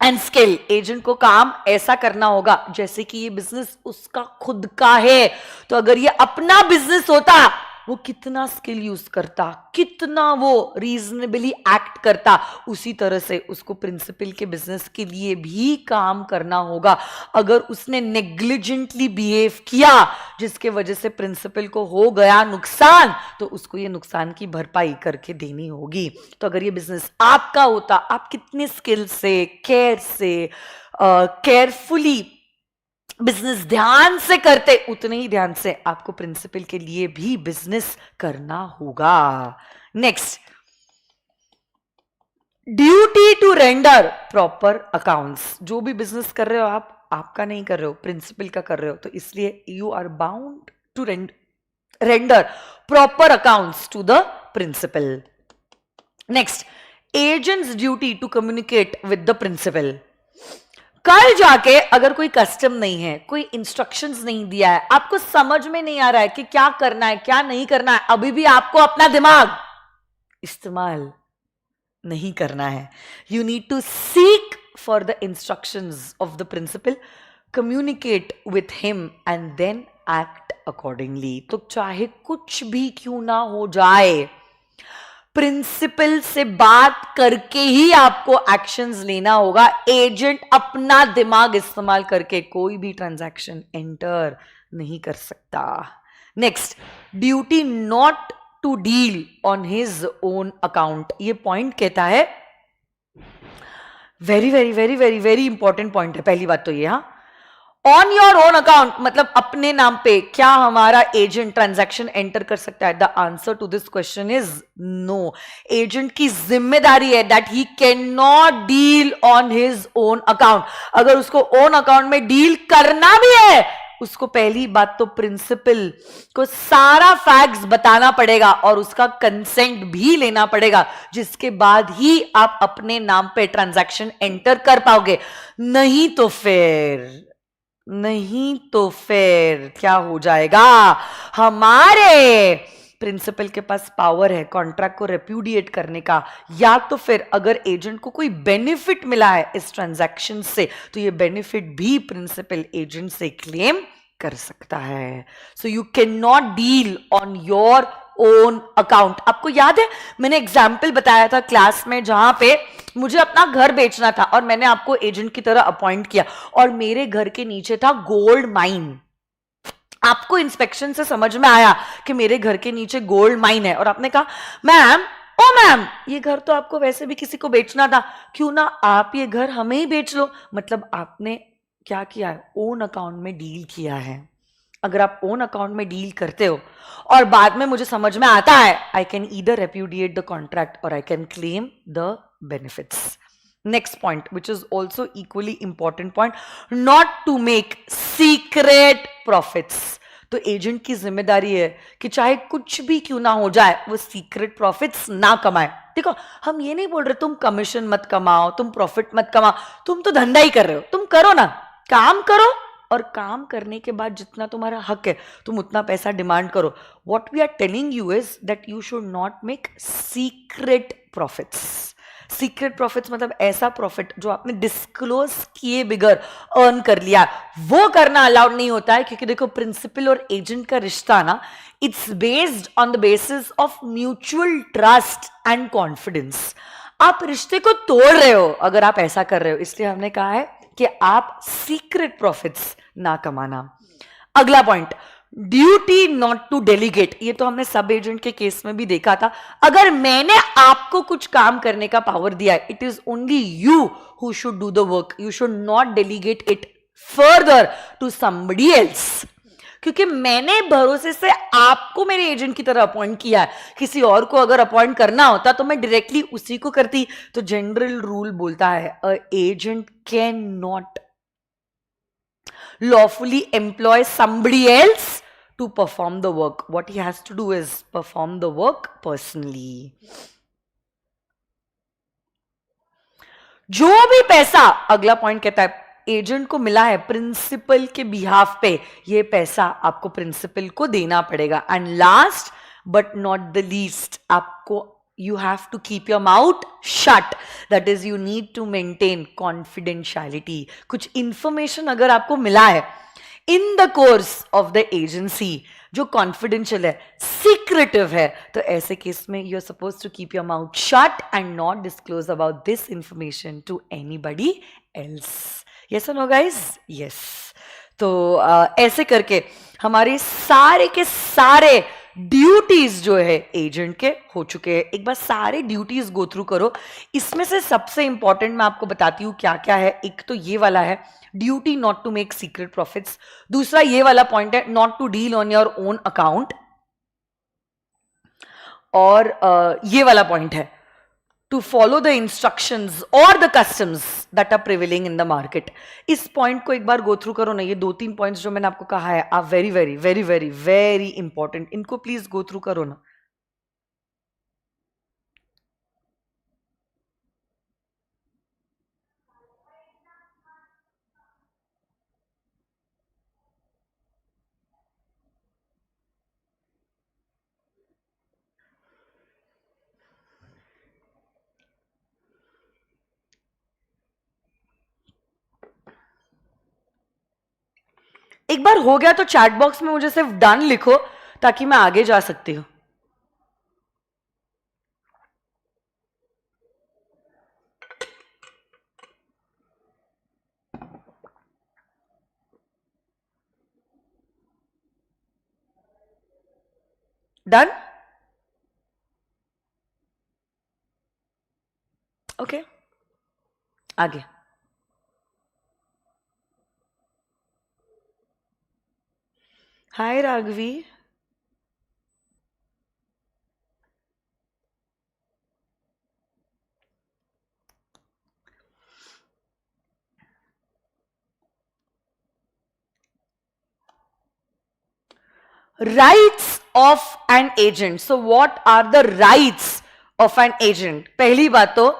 and skill. Agent को काम ऐसा करना होगा जैसे कि ये बिजनेस उसका खुद का है. तो अगर ये अपना बिजनेस होता, वो कितना स्किल यूज करता, कितना वो रीजनेबली एक्ट करता, उसी तरह से उसको प्रिंसिपल के बिजनेस के लिए भी काम करना होगा. अगर उसने नेग्लिजेंटली बिहेव किया जिसके वजह से प्रिंसिपल को हो गया नुकसान, तो उसको ये नुकसान की भरपाई करके देनी होगी. तो अगर ये बिजनेस आपका होता, आप कितने स्किल से, केयर से, केयरफुली बिजनेस ध्यान से करते, उतने ही ध्यान से आपको प्रिंसिपल के लिए भी बिजनेस करना होगा. Next, duty to render proper accounts. जो भी बिजनेस कर रहे हो आप, आपका नहीं कर रहे हो, प्रिंसिपल का कर रहे हो, तो इसलिए you are bound to render proper accounts to the principal. Next, agent's duty to communicate with the principal. कल जाके अगर कोई कस्टम नहीं है, कोई इंस्ट्रक्शंस नहीं दिया है, आपको समझ में नहीं आ रहा है कि क्या करना है क्या नहीं करना है, अभी भी आपको अपना दिमाग इस्तेमाल नहीं करना है. You need to seek for the instructions of the principal, communicate with him and then act accordingly. तो चाहे कुछ भी क्यों ना हो जाए, प्रिंसिपल से बात करके ही आपको एक्शंस लेना होगा. एजेंट अपना दिमाग इस्तेमाल करके कोई भी ट्रांजैक्शन एंटर नहीं कर सकता. Next, duty not to deal on his own account. ये पॉइंट कहता है, very very very very very important point है. पहली बात तो ये, हाँ, ऑन योर ओन अकाउंट मतलब अपने नाम पे क्या हमारा एजेंट ट्रांजैक्शन एंटर कर सकता है? The answer to this question is no. Agent की जिम्मेदारी है that he can not deal on his own account. अगर उसको ओन अकाउंट में डील करना भी है, उसको पहली बात तो प्रिंसिपल को सारा फैक्ट्स बताना पड़ेगा और उसका कंसेंट भी लेना पड़ेगा, जिसके बाद ही आप अपने नाम पे ट्रांजैक्शन एंटर कर पाओगे. नहीं तो फिर क्या हो जाएगा? हमारे प्रिंसिपल के पास पावर है कॉन्ट्रैक्ट को रेप्यूडिएट करने का, या तो फिर अगर एजेंट को कोई बेनिफिट मिला है इस ट्रांजैक्शन से, तो ये बेनिफिट भी प्रिंसिपल एजेंट से क्लेम कर सकता है. So you can not deal on your own account. आपको याद है मैंने एग्जाम्पल बताया था क्लास में, जहां पे मुझे अपना घर बेचना था और मैंने आपको एजेंट की तरह अपॉइंट किया और मेरे घर के नीचे था गोल्ड माइन. आपको इंस्पेक्शन से समझ में आया कि मेरे घर के नीचे गोल्ड माइन है और आपने कहा मैम ये घर तो आपको वैसे भी किसी को बेचना था, क्यों ना आप ये घर हमें ही बेच लो. मतलब आपने क्या किया है? ओन अकाउंट में डील किया है. अगर आप ओन अकाउंट में डील करते हो और बाद में मुझे समझ में आता है, I can either repudiate the contract or I can claim the benefits. Next point, which is also equally important point, not to make secret profits. तो एजेंट की जिम्मेदारी है कि चाहे कुछ भी क्यों ना हो जाए, वो सीक्रेट प्रॉफिट्स ना कमाए. देखो, हम ये नहीं बोल रहे तुम कमीशन मत कमाओ, तुम प्रॉफिट मत कमाओ, तुम तो धंधा ही कर रहे हो, तुम करो ना, काम करो और काम करने के बाद जितना तुम्हारा हक है तुम उतना पैसा डिमांड करो. What we are telling you is that you should not make secret profits. Secret profits मतलब ऐसा प्रॉफिट जो आपने डिस्क्लोज किए बिगर अर्न कर लिया, वो करना अलाउड नहीं होता है. क्योंकि देखो, प्रिंसिपल और एजेंट का रिश्ता ना, it's based on the basis of mutual trust and confidence. आप रिश्ते को तोड़ रहे हो अगर आप ऐसा कर रहे हो. इसलिए हमने कहा है कि आप सीक्रेट प्रॉफिट्स ना कमाना। अगला point, duty not to delegate. ये तो हमने सब एजेंट के केस में भी देखा था। अगर मैंने आपको कुछ काम करने का पावर दिया है, it is only you who should do the work, you should not delegate it further to somebody else. क्योंकि मैंने भरोसे से आपको मेरे एजेंट की तरह अपॉइंट किया है, किसी और को अगर अपॉइंट करना होता तो मैं डायरेक्टली उसी को करती। तो जनरल रूल बोलता है a agent can not lawfully employ somebody else to perform the work. What he has to do is perform the work personally. जो भी पैसा, अगला पॉइंट कहता है, एजेंट को मिला है प्रिंसिपल के बिहाफ पे, ये पैसा आपको प्रिंसिपल को देना पड़ेगा। And last but not the least, आपको you have to keep your mouth shut. That is, you need to maintain confidentiality. कुछ information अगर आपको मिला है in the course of the agency जो confidential है, secretive है, तो ऐसे केस में you're supposed to keep your mouth shut and not disclose about this information to anybody else. Yes or no guys? Yes. तो ऐसे करके हमारे सारे के सारे ड्यूटीज जो है एजेंट के हो चुके हैं। एक बार सारे ड्यूटीज गो थ्रू करो। इसमें से सबसे इंपॉर्टेंट मैं आपको बताती हूं क्या क्या है। एक तो ये वाला है, duty not to make secret profits. दूसरा ये वाला पॉइंट है, not to deal on your own account. और ये वाला पॉइंट है, to follow the instructions or the customs that are prevailing in the market. इस पॉइंट को एक बार गो थ्रू करो ना। ये 2-3 पॉइंट्स जो मैंने आपको कहा है are very very very very very important. इनको प्लीज गो थ्रू करो ना। एक बार हो गया तो चैट बॉक्स में मुझे सिर्फ डन लिखो ताकि मैं आगे जा सकती हूं। डन? ओके, आगे। Hi Raghavi. Rights of an agent. So what are the rights of an agent? पहली बात तो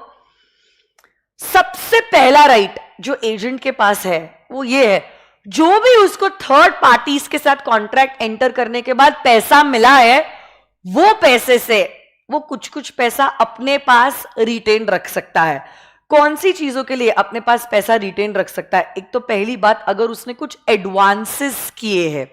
सबसे पहला राइट जो एजेंट के पास है वो ये है, जो भी उसको थर्ड पार्टीज के साथ कॉन्ट्रैक्ट एंटर करने के बाद पैसा मिला है, वो पैसे से वो कुछ कुछ पैसा अपने पास रिटेन रख सकता है। कौन सी चीजों के लिए अपने पास पैसा रिटेन रख सकता है? एक तो पहली बात, अगर उसने कुछ एडवांसेस किए हैं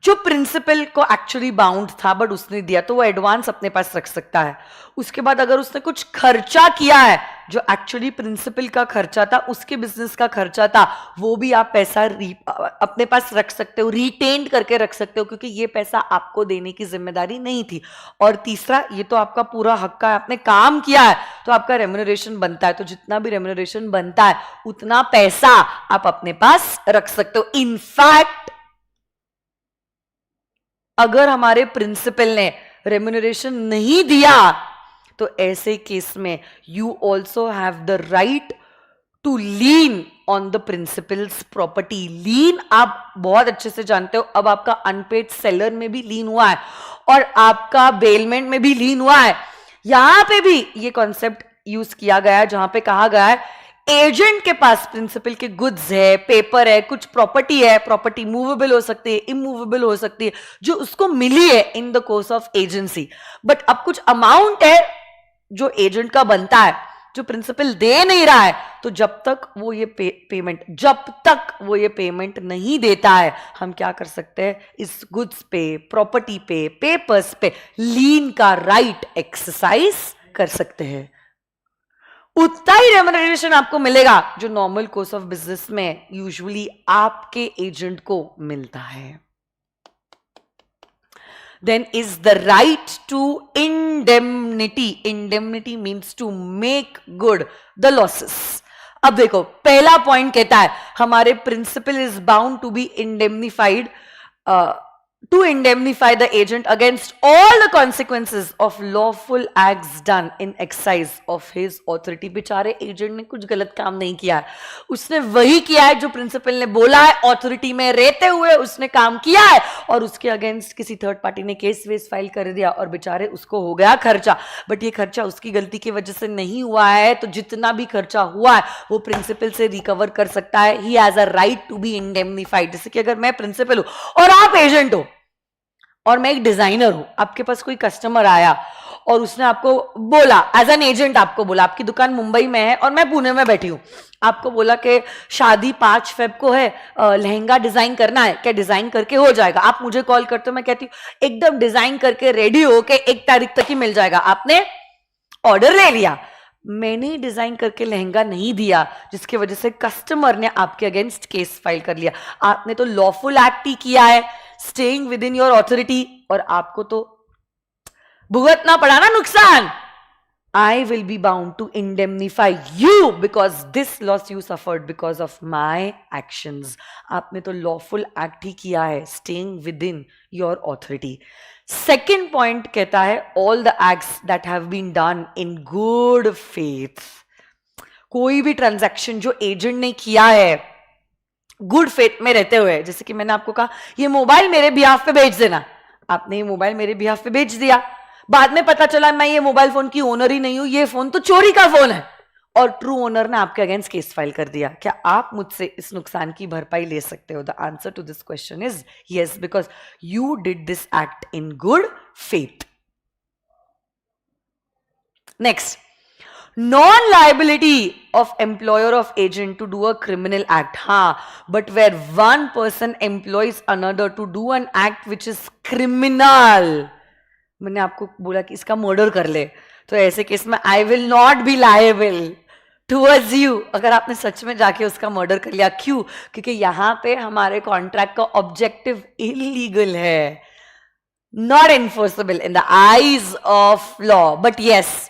जो प्रिंसिपल को एक्चुअली बाउंड था बट उसने दिया, तो वो एडवांस अपने पास रख सकता है। उसके बाद अगर उसने कुछ खर्चा किया है जो एक्चुअली प्रिंसिपल का खर्चा था, उसके बिजनेस का खर्चा था, वो भी आप पैसा अपने पास रख सकते हो, रिटेन करके रख सकते हो, क्योंकि ये पैसा आपको देने की जिम्मेदारी नहीं थी। और तीसरा, ये तो आपका पूरा हक का है, आपने काम किया है तो आपका रेम्यूनरेशन बनता है, तो जितना भी रेम्यूनरेशन बनता है उतना पैसा आप अपने पास रख सकते हो। इनफैक्ट अगर हमारे प्रिंसिपल ने रेम्यूनरेशन नहीं दिया तो ऐसे केस में you also have the right to lean on the principal's property. Lean आप बहुत अच्छे से जानते हो, अब आपका अनपेड सेलर में भी लीन हुआ है और आपका बेलमेंट में भी लीन हुआ है। यहां पे भी ये कॉन्सेप्ट यूज किया गया है जहां पे कहा गया है एजेंट के पास प्रिंसिपल के गुड्स है, पेपर है, कुछ प्रॉपर्टी है, प्रॉपर्टी मूवेबल हो सकती है, इमूवेबल हो सकती है, जो उसको मिली है in the course of agency. But अब कुछ अमाउंट है जो एजेंट का बनता है जो प्रिंसिपल दे नहीं रहा है, तो जब तक वो ये पेमेंट नहीं देता है, हम क्या कर सकते हैं? इस गुड्स पे, प्रॉपर्टी पे, पेपर्स पे लीन का राइट एक्सरसाइज कर सकते हैं। उतना ही रेम्यूनरेशन आपको मिलेगा जो नॉर्मल कोर्स ऑफ बिजनेस में यूजुअली आपके एजेंट को मिलता है. Then is the right to indemnity. Indemnity means to make good the losses. अब देखो पहला पॉइंट कहता है हमारे principal is bound to be indemnified to indemnify the agent against all the consequences of lawful acts done in exercise of his authority. बेचारे agent ने कुछ गलत काम नहीं किया है, उसने वही किया है जो प्रिंसिपल ने बोला है, ऑथोरिटी में रहते हुए उसने काम किया है और उसके अगेंस्ट किसी थर्ड पार्टी ने केस वेस फाइल कर दिया और बेचारे उसको हो गया खर्चा. बट ये खर्चा उसकी गलती की वजह से नहीं हुआ है, तो जितना भी खर्चा हुआ है वो प्रिंसिपल से रिकवर कर सकता है. He has a right to be indemnified. जैसे कि अगर मैं प्रिंसिपल हूं और आप एजेंट हो और मैं एक डिजाइनर हूं, आपके पास कोई कस्टमर आया और उसने आपको बोला, एज एन एजेंट आपको बोला, आपकी दुकान मुंबई में है और मैं पुणे में बैठी हूं, आपको बोला कि शादी 5 फेब को है, लहंगा डिजाइन करना है, क्या डिजाइन करके हो जाएगा? आप मुझे कॉल करते हो, मैं कहती हूँ एकदम डिजाइन करके रेडी हो के 1 तारीख तक ही मिल जाएगा. आपने ऑर्डर ले लिया, मैंने डिजाइन करके लहंगा नहीं दिया जिसकी वजह से कस्टमर ने आपके अगेंस्ट केस फाइल कर लिया. आपने तो लॉफुल एक्ट ही किया है, staying with in your authority, और आपको तो भुगतना पड़ा ना नुकसान. I will be bound to indemnify you because this loss you suffered because of my actions. आपने तो lawful act ही किया है, staying within your authority. Second point कहता है all the acts that have been done in good faith. कोई भी transaction जो agent ने किया है गुड फेथ में रहते हुए, जैसे कि मैंने आपको कहा ये मोबाइल मेरे बिहाफ पे भेज देना, आपने ये मोबाइल मेरे बिहाफ पे भेज दिया, बाद में पता चला मैं ये मोबाइल फोन की ओनर ही नहीं हूं, ये फोन तो चोरी का फोन है, और ट्रू ओनर ने आपके अगेंस्ट केस फाइल कर दिया. क्या आप मुझसे इस नुकसान की भरपाई ले सकते हो? The answer to this question is yes, because you did this act in good faith. Next, non-liability of employer of agent to do a criminal act. हाँ, but where one person employs another to do an act which is criminal. मैंने आपको बोला कि इसका murder कर ले, तो ऐसे केस में I will not be liable towards you. अगर आपने सच में जाके उसका मर्डर कर लिया. क्यों? क्योंकि यहां पे हमारे कॉन्ट्रैक्ट का ऑब्जेक्टिव इलीगल है, not enforceable in the eyes of law. But yes,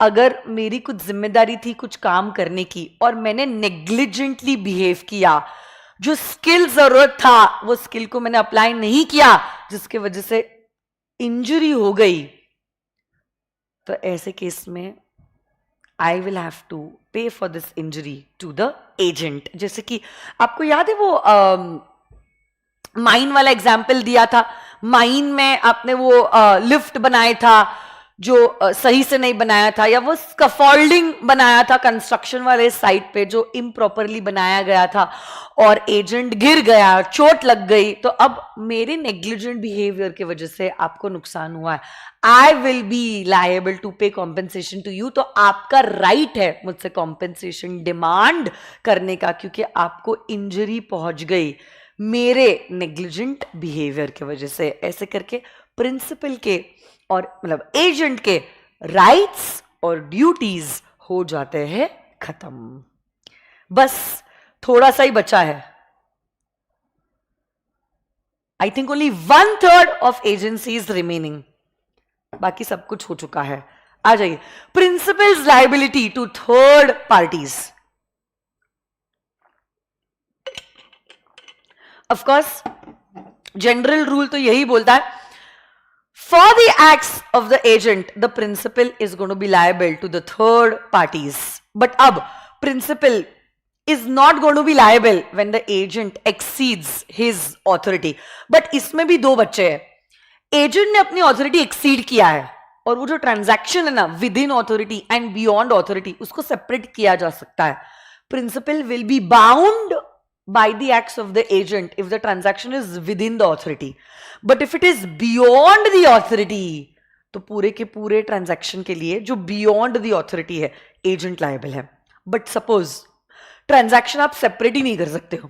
अगर मेरी कुछ जिम्मेदारी थी कुछ काम करने की और मैंने नेग्लिजेंटली बिहेव किया, जो स्किल जरूरत था वो स्किल को मैंने अप्लाई नहीं किया जिसकी वजह से इंजरी हो गई, तो ऐसे केस में I will have to pay for this injury to the agent. जैसे कि आपको याद है वो माइन वाला एग्जाम्पल दिया था. माइन में आपने वो लिफ्ट बनाया था जो सही से नहीं बनाया था, या वो स्कैफोल्डिंग बनाया था कंस्ट्रक्शन वाले साइट पे जो इम्प्रॉपरली बनाया गया था और एजेंट गिर गया, चोट लग गई, तो अब मेरे नेग्लिजेंट बिहेवियर की वजह से आपको नुकसान हुआ है. I will be liable to pay compensation to you. तो आपका राइट है मुझसे कॉम्पेंसेशन डिमांड करने का, क्योंकि आपको इंजरी पहुंच गई मेरे नेग्लिजेंट बिहेवियर की वजह से. ऐसे करके प्रिंसिपल के और मतलब एजेंट के राइट्स और ड्यूटीज हो जाते हैं खत्म. बस थोड़ा सा ही बचा है. I think only 1/3 of agencies remaining, बाकी सब कुछ हो चुका है. आ जाइए, principal's liability to third parties. Of course general rule तो यही बोलता है, for the acts of the agent, the principal is going to be liable to the third parties. But अब principal is not going to be liable when the agent exceeds his authority. But इसमें भी 2 बच्चे हैं. Agent ने अपनी authority exceed किया है और वो जो transaction है ना within authority and beyond authority, उसको separate किया जा सकता है. Principal will be bound by the acts of the agent if the transaction is within the authority. But if it is beyond the authority, तो पूरे के पूरे ट्रांजैक्शन के लिए जो beyond the authority है एजेंट लायबल है. बट सपोज ट्रांजैक्शन आप सेपरेट ही नहीं कर सकते हो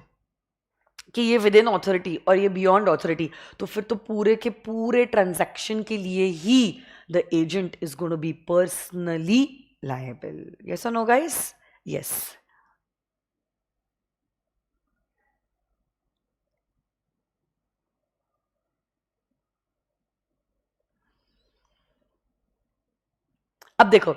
कि ये विद इन ऑथोरिटी और ये बियॉन्ड ऑथोरिटी, तो फिर तो पूरे के पूरे ट्रांजैक्शन के लिए ही the agent is going to be personally liable. Yes or no, guys? Yes. अब देखो,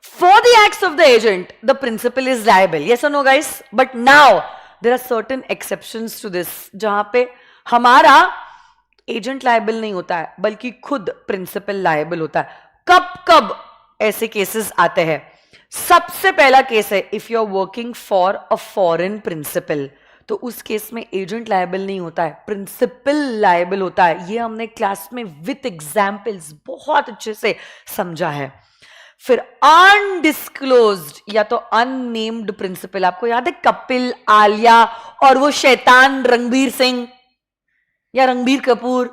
for the acts of the agent, the principal is liable. Yes or no, guys? But now there are certain exceptions to this, जहां पे हमारा agent liable नहीं होता है बल्कि खुद प्रिंसिपल लायबल होता है. कब कब ऐसे केसेस आते हैं? सबसे पहला केस है if you are working for a foreign principal, तो उस केस में एजेंट लायबल नहीं होता है, प्रिंसिपल लायबल होता है. ये हमने क्लास में विथ एग्जाम्पल्स बहुत अच्छे से समझा है. फिर अनडिस्क्लोज्ड या तो अननेम्ड प्रिंसिपल, आपको याद है कपिल, आलिया और वो शैतान रणबीर सिंह या रणबीर कपूर,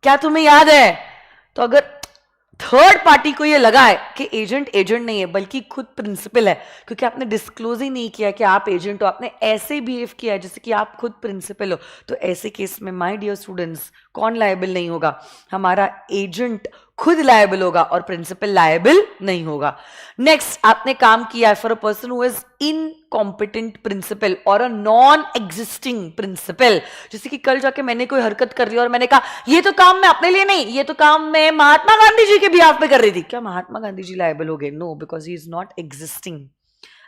क्या तुम्हें याद है? तो अगर थर्ड पार्टी को ये लगा है कि एजेंट नहीं है बल्कि खुद प्रिंसिपल है, क्योंकि आपने डिस्क्लोज ही नहीं किया कि आप एजेंट हो, आपने ऐसे बिहेव किया है जैसे कि आप खुद प्रिंसिपल हो, तो ऐसे केस में माय डियर स्टूडेंट्स कौन लायबल नहीं होगा? हमारा एजेंट खुद लायबल होगा और प्रिंसिपल लायबल नहीं होगा. नेक्स्ट, आपने काम किया है for a person who is incompetent principal और अ नॉन एग्जिस्टिंग प्रिंसिपल. जैसे कि कल जाके मैंने कोई हरकत कर ली और मैंने कहा ये तो काम मैं अपने लिए नहीं, ये तो काम मैं महात्मा गांधी जी के बिहाफ पे कर रही थी, क्या महात्मा गांधी जी लायबल हो गए? No, because he is not existing.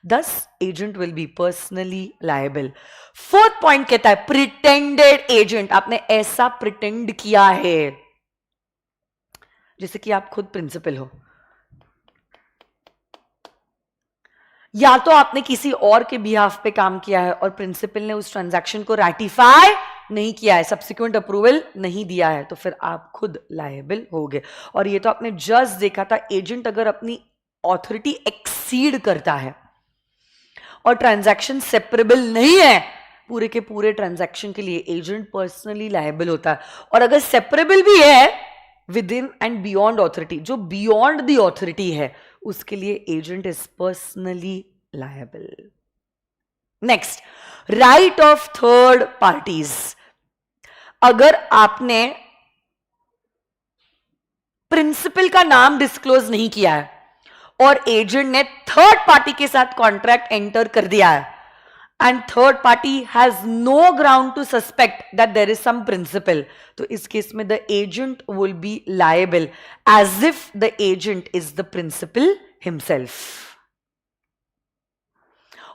Thus, agent will be personally liable. Fourth point कहता है प्रिटेंडेड एजेंट. आपने ऐसा प्रिटेंड किया है जैसे कि आप खुद प्रिंसिपल हो, या तो आपने किसी और के बिहाफ पे काम किया है और प्रिंसिपल ने उस ट्रांजैक्शन को रैटिफाई नहीं किया है, सब्सिक्वेंट अप्रूवल नहीं दिया है, तो फिर आप खुद लायबल हो गए. और ये तो आपने जस्ट देखा था, एजेंट अगर अपनी ऑथोरिटी एक्सीड करता है और ट्रांजैक्शन सेपरेबल नहीं है, पूरे के पूरे ट्रांजैक्शन के लिए एजेंट पर्सनली लायबल होता है. और अगर सेपरेबल भी है with in and beyond authority, जो बियॉन्ड द ऑथोरिटी है, उसके लिए agent is personally liable. Next, right of third parties. अगर आपने प्रिंसिपल का नाम डिस्क्लोज नहीं किया है और एजेंट ने थर्ड पार्टी के साथ कॉन्ट्रैक्ट एंटर कर दिया है and third party has no ground to suspect that there is some principal, तो इस केस में the agent will be liable as if the agent is the principal himself.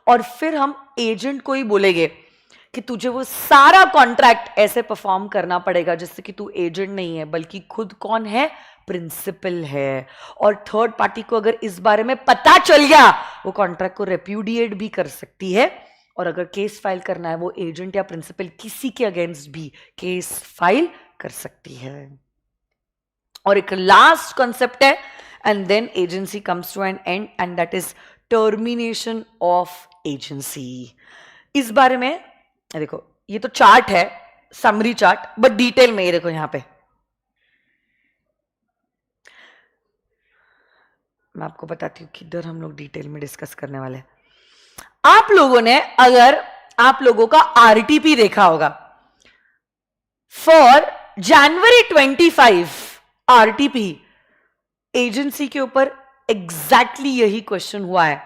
और फिर हम एजेंट को ही बोलेंगे कि तुझे वो सारा कॉन्ट्रैक्ट ऐसे परफॉर्म करना पड़ेगा जैसे कि तू एजेंट नहीं है बल्कि खुद कौन है? प्रिंसिपल है. और थर्ड पार्टी को अगर इस बारे में पता चल गया, वो कॉन्ट्रैक्ट को रेप्यूडिएट भी कर सकती है, और अगर केस फाइल करना है वो एजेंट या प्रिंसिपल किसी के अगेंस्ट भी केस फाइल कर सकती है. और एक लास्ट कॉन्सेप्ट है and then agency comes to an end and that is termination of agency. इस बारे में देखो, ये तो चार्ट है, समरी चार्ट, बट डिटेल में ये देखो यहां पे मैं आपको बताती हूं किधर हम लोग डिटेल में डिस्कस करने वाले हैं. आप लोगों ने, अगर आप लोगों का आरटीपी देखा होगा फॉर जनवरी 25 आरटीपी, एजेंसी के ऊपर एग्जैक्टली यही क्वेश्चन हुआ है,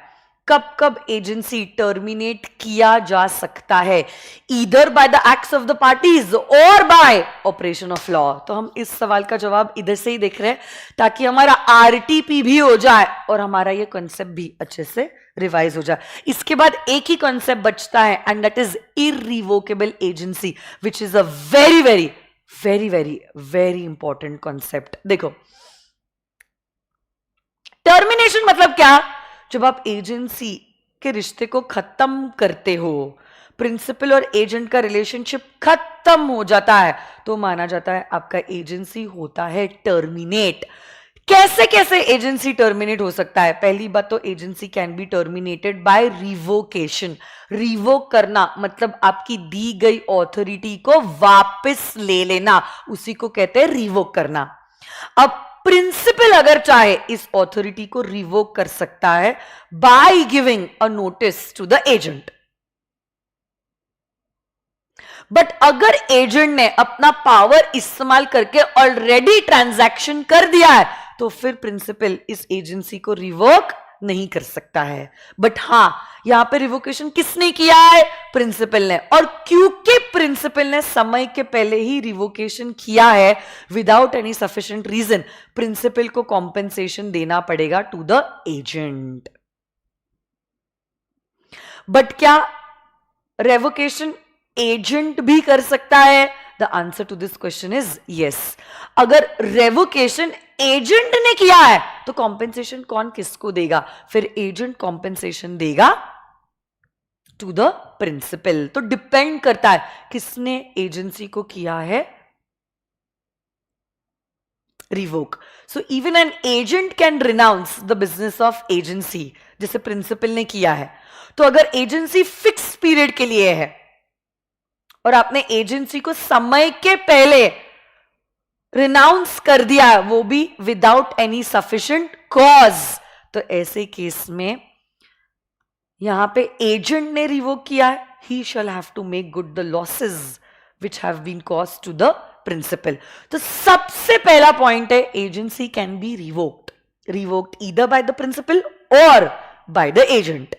कब कब एजेंसी टर्मिनेट किया जा सकता है, either by the acts of the parties और बाय ऑपरेशन ऑफ लॉ. तो हम इस सवाल का जवाब इधर से ही देख रहे हैं ताकि हमारा आरटीपी भी हो जाए और हमारा ये कॉन्सेप्ट भी अच्छे से रिवाइज हो जाए. इसके बाद एक ही कॉन्सेप्ट बचता है and that is irrevocable agency, which is a very very very very very important concept. देखो, टर्मिनेशन मतलब क्या? जब आप एजेंसी के रिश्ते को खत्म करते हो, प्रिंसिपल और एजेंट का रिलेशनशिप खत्म हो जाता है, तो माना जाता है आपका एजेंसी होता है टर्मिनेट. कैसे कैसे एजेंसी टर्मिनेट हो सकता है? पहली बात तो agency can be terminated bye revocation. Revoke करना मतलब आपकी दी गई ऑथोरिटी को वापस ले लेना, उसी को कहते हैं रिवोक करना. अब प्रिंसिपल अगर चाहे इस ऑथोरिटी को रिवोक कर सकता है by giving a notice to the agent. But अगर एजेंट ने अपना पावर इस्तेमाल करके ऑलरेडी ट्रांजैक्शन कर दिया है, तो फिर प्रिंसिपल इस एजेंसी को रिवोक नहीं कर सकता है। बट हां, यहां पे रिवोकेशन किसने किया है? प्रिंसिपल ने। और क्योंकि प्रिंसिपल ने समय के पहले ही रिवोकेशन किया है without any sufficient reason, principal को कॉम्पेंसेशन देना पड़ेगा टू द एजेंट। बट क्या रेवोकेशन एजेंट भी कर सकता है? The answer to this question is yes. अगर रेवोकेशन एजेंट ने किया है तो कॉम्पेंसेशन कौन किसको देगा? फिर एजेंट कॉम्पेंसेशन देगा टू द प्रिंसिपल। तो डिपेंड करता है किसने एजेंसी को किया है revoke. So even an agent can renounce the business of agency, जैसे प्रिंसिपल ने किया है। तो अगर एजेंसी फिक्स पीरियड के लिए है और आपने एजेंसी को समय के पहले रिनाउंस कर दिया, वो भी विदाउट एनी सफिशिएंट कॉज, तो ऐसे केस में यहां पे एजेंट ने रिवोक किया है, he shall have to make good the losses which have been caused to the principal. तो सबसे पहला पॉइंट है agency can be revoked either by the principal or by the agent.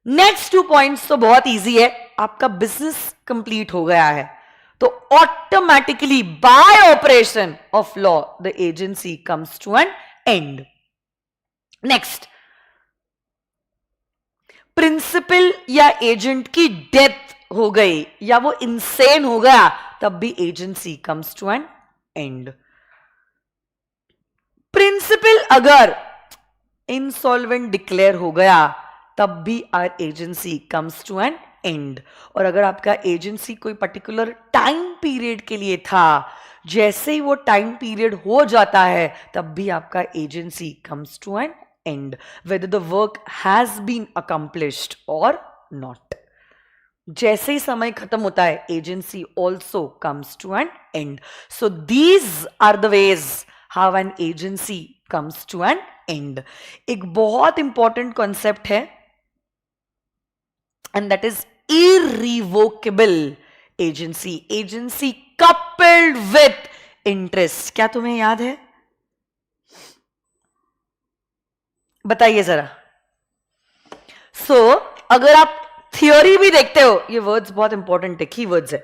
Next 2 points तो बहुत easy है, आपका business complete हो गया है तो automatically by operation of law the agency comes to an end. Next, principal या एजेंट की डेथ हो गई या वो इंसेन हो गया, तब भी agency comes to an end. Principal अगर इंसॉल्वेंट डिक्लेयर हो गया तब भी our agency comes to an end. और अगर आपका एजेंसी कोई पर्टिकुलर टाइम पीरियड के लिए था, जैसे ही वो टाइम पीरियड हो जाता है तब भी आपका agency comes to an end, whether the work has been accomplished और नॉट। जैसे ही समय खत्म होता है agency also comes to an end. So these are the ways how an agency comes to an end. एक बहुत इंपॉर्टेंट कॉन्सेप्ट है and that is irrevocable agency, agency coupled with interest। क्या तुम्हें याद है? बताइए जरा। सो अगर आप थियोरी भी देखते हो, ये वर्ड्स बहुत इंपॉर्टेंट है, की वर्ड्स है।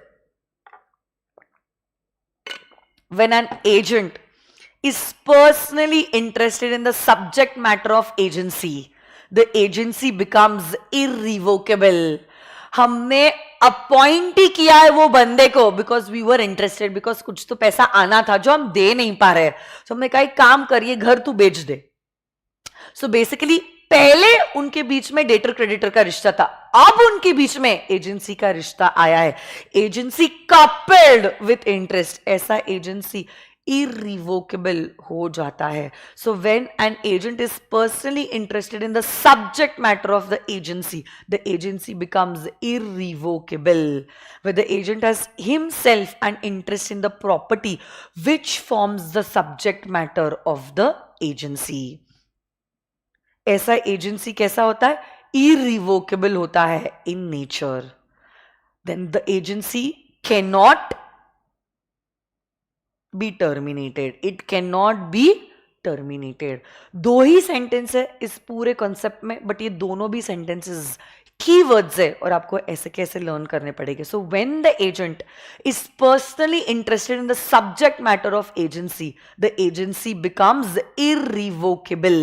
when an agent is personally interested in the subject matter of agency, the agency becomes irrevocable। हमने अपॉइंट ही किया है वो बंदे को because we were interested, because कुछ तो पैसा आना था जो हम दे नहीं पा रहे, तो हमने कहा काम करिए घर तू बेच दे। सो बेसिकली पहले उनके बीच में डेटर क्रेडिटर का रिश्ता था, अब उनके बीच में एजेंसी का रिश्ता आया है, एजेंसी कपल्ड विथ इंटरेस्ट, ऐसा एजेंसी irrevocable हो जाता है। So when an agent is personally interested in the subject matter of the agency becomes irrevocable, where the agent has himself an interest in the property which forms the subject matter of the agency। ऐसा agency कैसा होता है? irrevocable होता है in nature। Then the agency cannot be terminated, it cannot be terminated। दो ही sentence है इस पूरे कॉन्सेप्ट में, बट ये दोनों भी सेंटेंसेस कीवर्ड्स है और आपको ऐसे कैसे लर्न करने पड़ेंगे। So when the agent is personally interested in the subject matter of agency, the agency becomes irrevocable,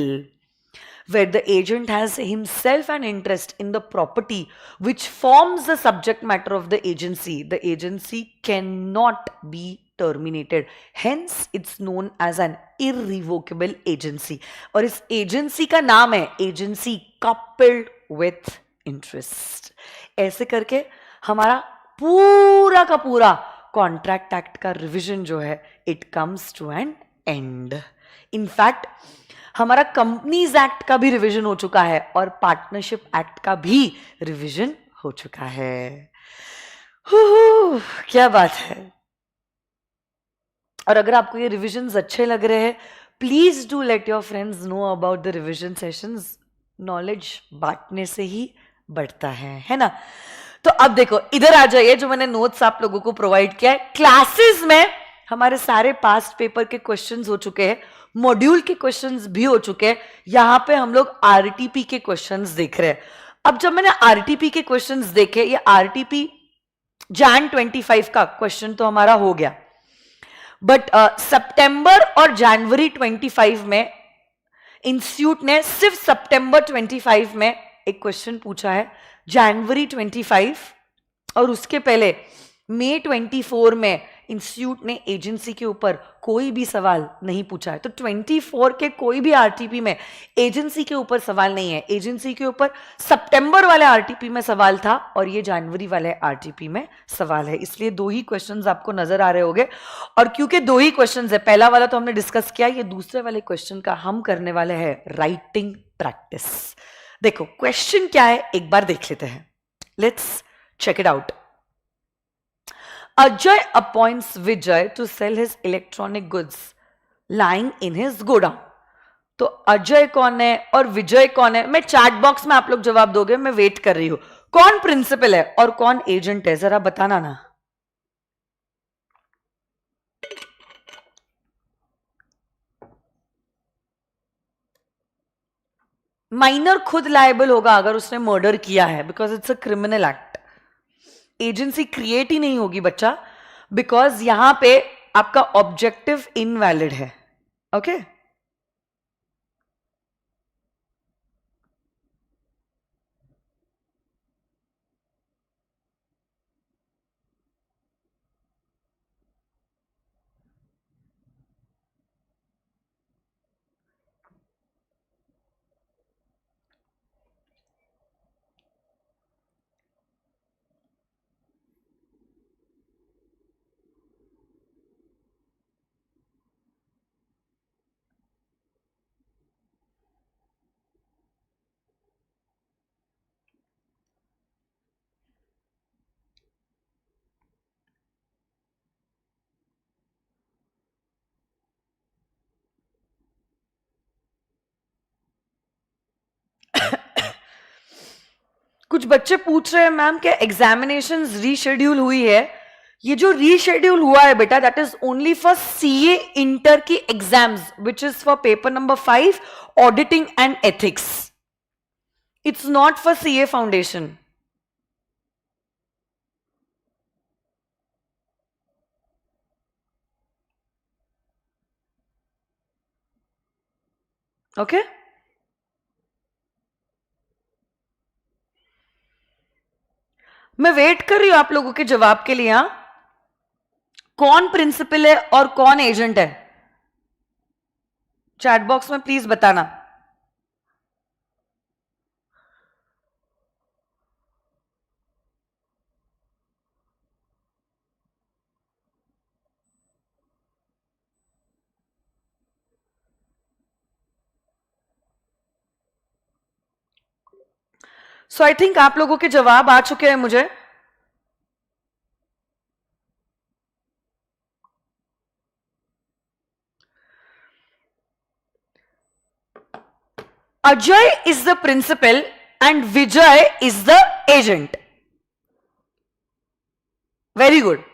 where the agent has himself an interest in the property which forms the subject matter of the agency cannot be terminated, hence it's known as an irrevocable agency। और इस agency का नाम है agency coupled with interest। ऐसे करके हमारा पूरा का पूरा कॉन्ट्रैक्ट एक्ट का रिविजन जो है it comes to an end. In fact हमारा कंपनीज एक्ट का भी रिवीजन हो चुका है और पार्टनरशिप एक्ट का भी रिवीजन हो चुका है। क्या बात है। और अगर आपको ये रिविजन्स अच्छे लग रहे हैं, please do let your friends know about the revision sessions. Knowledge बांटने से ही बढ़ता है ना। तो अब देखो इधर आ जाइए, जो मैंने नोट्स आप लोगों को प्रोवाइड किया है। क्लासेस में हमारे सारे पास्ट पेपर के क्वेश्चंस हो चुके हैं, मॉड्यूल के क्वेश्चंस भी हो चुके हैं, यहां पे हम लोग आरटीपी के क्वेश्चंस देख रहे हैं। अब जब मैंने आरटीपी के क्वेश्चंस देखे, ये आरटीपी जैन 25 का क्वेश्चन तो हमारा हो गया, बट सितंबर और जनवरी 25 में इंस्टीट्यूट ने सिर्फ सितंबर 25 में एक क्वेश्चन पूछा है, जनवरी 25 और उसके पहले मई 24 में इंस्टीट्यूट ने एजेंसी के ऊपर कोई भी सवाल नहीं पूछा है। तो 24 के कोई भी आरटीपी में एजेंसी के ऊपर सवाल नहीं है। एजेंसी के ऊपर सितंबर वाले आरटीपी में सवाल था और ये जनवरी वाले आरटीपी में सवाल है, इसलिए दो ही क्वेश्चंस आपको नजर आ रहे होंगे। और क्योंकि दो ही क्वेश्चंस है, पहला वाला तो हमने डिस्कस किया, ये दूसरे वाले क्वेश्चन का हम करने वाले हैं राइटिंग प्रैक्टिस। देखो क्वेश्चन क्या है एक बार देख लेते हैं, let's check it out. Ajay appoints Vijay to sell his electronic goods lying in his godown. तो अजय कौन है और विजय कौन है? मैं चैट बॉक्स में आप लोग जवाब दोगे, मैं वेट कर रही हूं। कौन प्रिंसिपल है और कौन एजेंट है, जरा बताना ना। माइनर खुद लायबल होगा अगर उसने मर्डर किया है, because it's a criminal act. Agency create ही नहीं होगी बच्चा, बिकॉज यहां पे आपका ऑब्जेक्टिव इनवैलिड है। ओके कुछ बच्चे पूछ रहे हैं मैम क्या एग्जामिनेशन रीशेड्यूल हुई है? ये जो रीशेड्यूल हुआ है बेटा, that is only for CA inter की exams, which is for paper number 5 auditing and ethics. It's not for CA foundation. Okay मैं वेट कर रही हूं आप लोगों के जवाब के लिए। हाँ, कौन प्रिंसिपल है और कौन एजेंट है, चैट बॉक्स में प्लीज बताना। सो आई थिंक आप लोगों के जवाब आ चुके हैं मुझे। Ajay is the principal and Vijay is the agent. Very good.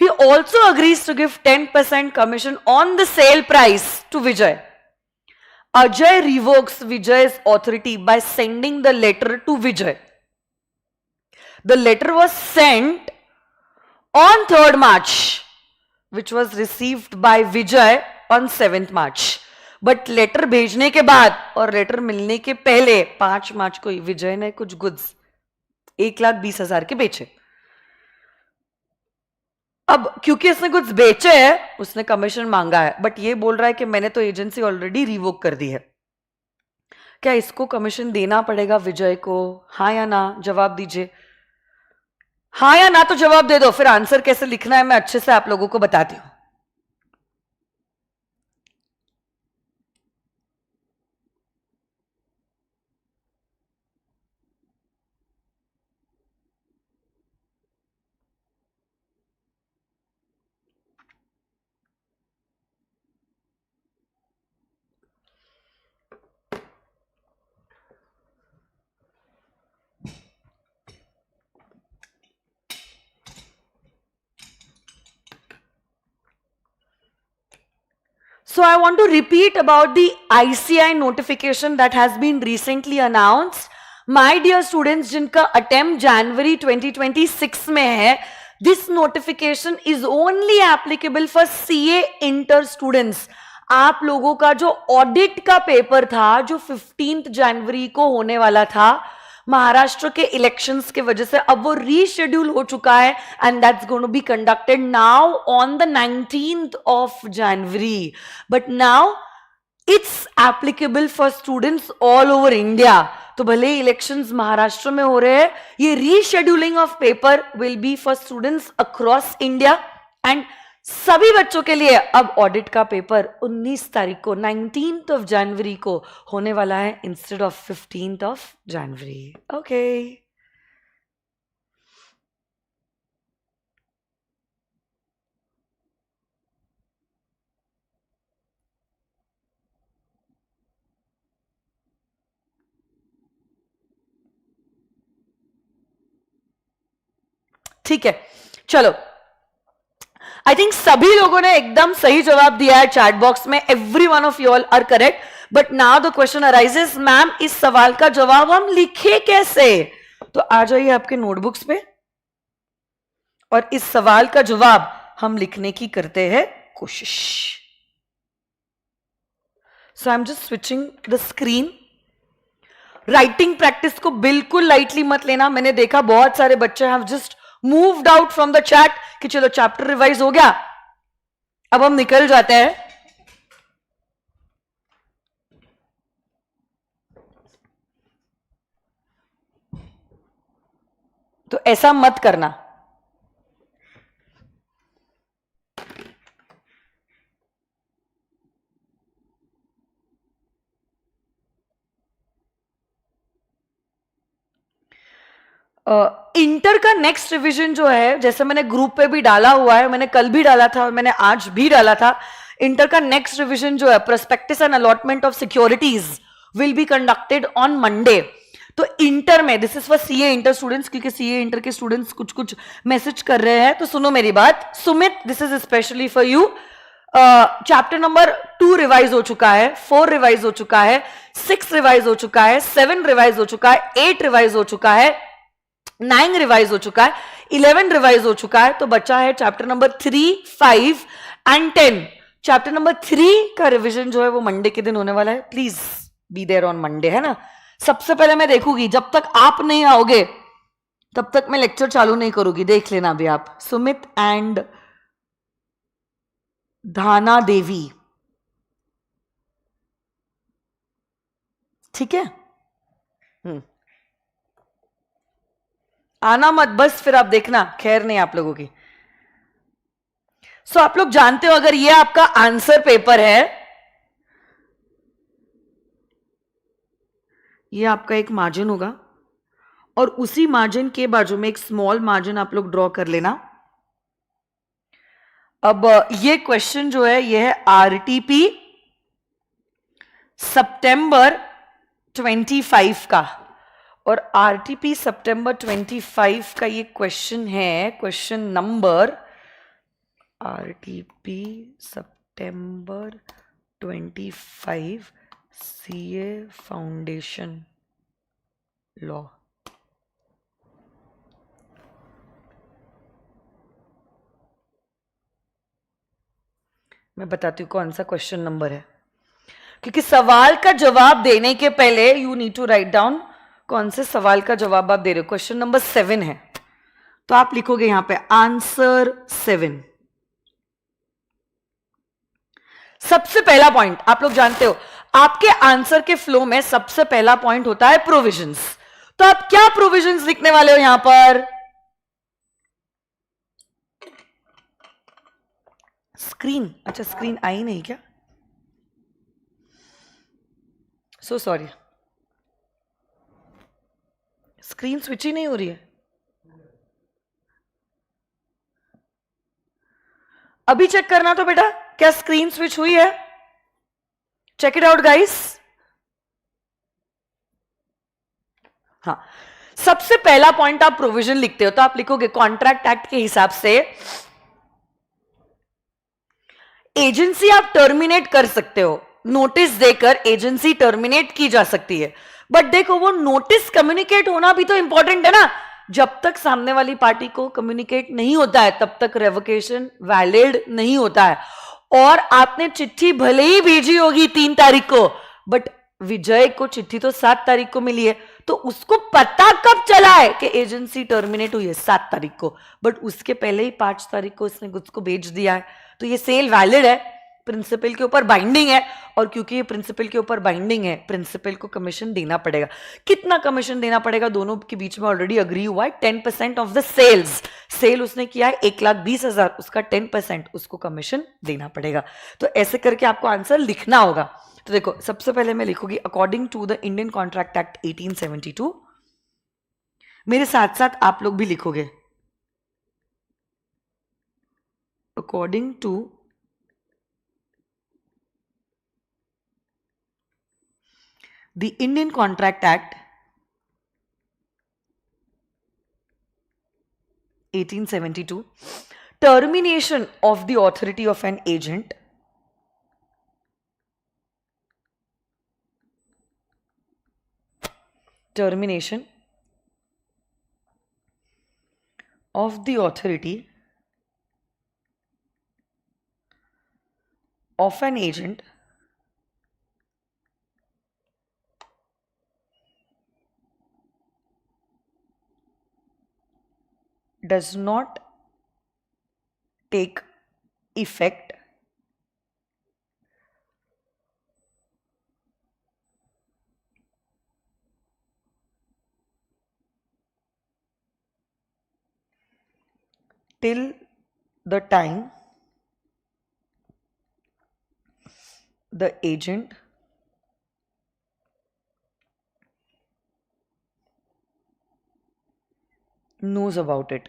He also agrees to give 10% commission on the sale price to Vijay. Ajay revokes Vijay's authority by sending the letter to Vijay. The letter was sent on 3rd March, which was received by Vijay on 7th March. But later भेजने के बाद और letter मिलने के पहले 5 मार्च को विजय ने कुछ गुड्स 1,20,000 के बेचे। अब क्योंकि उसने कुछ बेचे है, उसने कमीशन मांगा है, बट ये बोल रहा है कि मैंने तो एजेंसी ऑलरेडी रिवोक कर दी है। क्या इसको कमीशन देना पड़ेगा विजय को? हाँ या ना जवाब दीजिए। हाँ या ना तो जवाब दे दो, फिर आंसर कैसे लिखना है मैं अच्छे से आप लोगों को बताती हूं। So I want to repeat about the ICI notification that has been recently announced. My dear students, जिनका attempt January 2026 में है, this notification is only applicable for CA inter students. आप लोगों का जो ऑडिट का पेपर था, जो 15 जनवरी को होने वाला था, महाराष्ट्र के इलेक्शंस के वजह से अब वो रीशेड्यूल हो चुका है and that's going to be conducted now on the 19th of January. But now it's applicable for students all over India. तो भले इलेक्शंस महाराष्ट्र में हो रहे हैं, ये rescheduling of paper will be for students across India and सभी बच्चों के लिए अब ऑडिट का पेपर 19 तारीख को 19th ऑफ जनवरी को होने वाला है instead of 15th of January. Okay, ठीक है. चलो, आई थिंक सभी लोगों ने एकदम सही जवाब दिया है चैट बॉक्स में. Every one of you all are correct. But now the question arises, ma'am इस सवाल का जवाब हम लिखे कैसे? तो आ जाइए आपके नोटबुक्स पे और इस सवाल का जवाब हम लिखने की करते हैं कोशिश. So I am just switching the screen. Writing practice को बिल्कुल लाइटली मत लेना. मैंने देखा बहुत सारे बच्चे have just moved out from the chat कि चलो चैप्टर रिवाइज हो गया, अब हम निकल जाते हैं. तो ऐसा मत करना. इंटर का नेक्स्ट रिवीजन जो है, जैसे मैंने ग्रुप पे भी डाला हुआ है, मैंने कल भी डाला था और मैंने आज भी डाला था, इंटर का नेक्स्ट रिवीजन जो है prospectus and allotment of securities will be conducted on Monday. तो इंटर में, this is for CA inter students, क्योंकि सीए इंटर के स्टूडेंट्स कुछ कुछ मैसेज कर रहे हैं, तो सुनो मेरी बात. Sumit, this is specially for you. Chapter number 2 revise हो चुका है, 4 रिवाइज हो चुका है, 6 रिवाइज हो चुका है, 7 रिवाइज हो चुका है, 8 रिवाइज हो चुका है, 9 रिवाइज हो चुका है, 11 रिवाइज हो चुका है. तो बचा है chapter number 3, 5 and 10. Chapter number 3 का रिवीजन जो है वो मंडे के दिन होने वाला है. Please be there on Monday, है ना. सबसे पहले मैं देखूंगी, जब तक आप नहीं आओगे तब तक मैं लेक्चर चालू नहीं करूंगी. देख लेना भी आप. सुमित एंड धाना देवी, ठीक है. आना मत, बस फिर आप देखना, खैर नहीं आप लोगों की. सो आप लोग जानते हो, अगर ये आपका आंसर पेपर है, ये आपका एक मार्जिन होगा और उसी मार्जिन के बाजू में एक स्मॉल मार्जिन आप लोग ड्रॉ कर लेना. अब ये क्वेश्चन जो है ये है आरटीपी सितंबर 25 का, और आरटीपी सितंबर 25 का ये क्वेश्चन है, क्वेश्चन नंबर आरटीपी सितंबर 25 सीए फाउंडेशन लॉ. मैं बताती हूं कौन सा क्वेश्चन नंबर है, क्योंकि सवाल का जवाब देने के पहले you need to write down कौन से सवाल का जवाब आप दे रहे हो. क्वेश्चन नंबर 7 है, तो आप लिखोगे यहां पे आंसर 7. सबसे पहला पॉइंट, आप लोग जानते हो आपके आंसर के फ्लो में सबसे पहला पॉइंट होता है प्रोविजंस. तो आप क्या प्रोविजंस लिखने वाले हो यहां पर? स्क्रीन, अच्छा स्क्रीन आई नहीं क्या? सो सॉरी, स्क्रीन स्विच ही नहीं हो रही है. अभी चेक करना तो बेटा, क्या स्क्रीन स्विच हुई है? Check it out guys. हाँ, सबसे पहला पॉइंट आप प्रोविजन लिखते हो, तो आप लिखोगे कॉन्ट्रैक्ट एक्ट के हिसाब से एजेंसी आप टर्मिनेट कर सकते हो, नोटिस देकर एजेंसी टर्मिनेट की जा सकती है, बट देखो वो नोटिस कम्युनिकेट होना भी तो इंपॉर्टेंट है ना। जब तक सामने वाली पार्टी को कम्युनिकेट नहीं होता है तब तक रेवोकेशन वैलिड नहीं होता है। और आपने चिट्ठी भले ही भेजी होगी 3 तारीख को, बट विजय को चिट्ठी तो 7 तारीख को मिली है, तो उसको पता कब चला है कि एजेंसी टर्मिनेट हुई है 7 तारीख को, बट उसके पहले ही 5 तारीख को उसने गुड्स को बेच दिया है, तो ये सेल वैलिड है, प्रिंसिपल के ऊपर बाइंडिंग है। और क्योंकि ये प्रिंसिपल के ऊपर बाइंडिंग है, प्रिंसिपल को कमीशन देना पड़ेगा। कितना कमीशन देना पड़ेगा, दोनों के बीच में ऑलरेडी अग्री हुआ है, 10% ऑफ द सेल्स। सेल उसने किया है 1,20,000, उसका 10% उसको कमीशन देना पड़ेगा। तो ऐसे करके आपको आंसर लिखना होगा। तो देखो, सबसे पहले मैं लिखूंगी according to the Indian Contract Act 1872। मेरे साथ साथ आप लोग भी लिखोगे according to the Indian Contract Act 1872, termination of the authority of an agent termination of the authority of an agent does not take effect till the time the agent knows about it।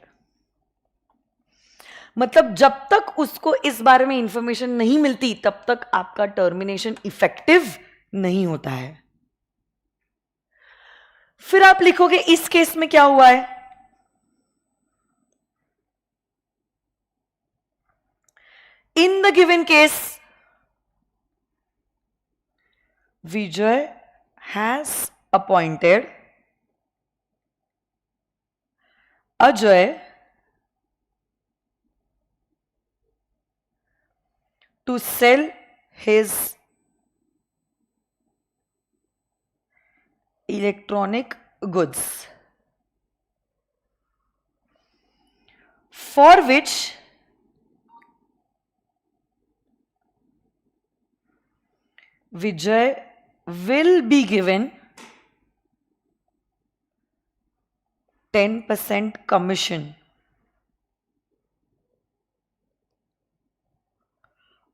मतलब जब तक उसको इस बारे में information नहीं मिलती तब तक आपका टर्मिनेशन इफेक्टिव नहीं होता है। फिर आप लिखोगे इस केस में क्या हुआ है। In the given case Vijay has appointed Ajay to sell his electronic goods, for which Vijay will be given 10% commission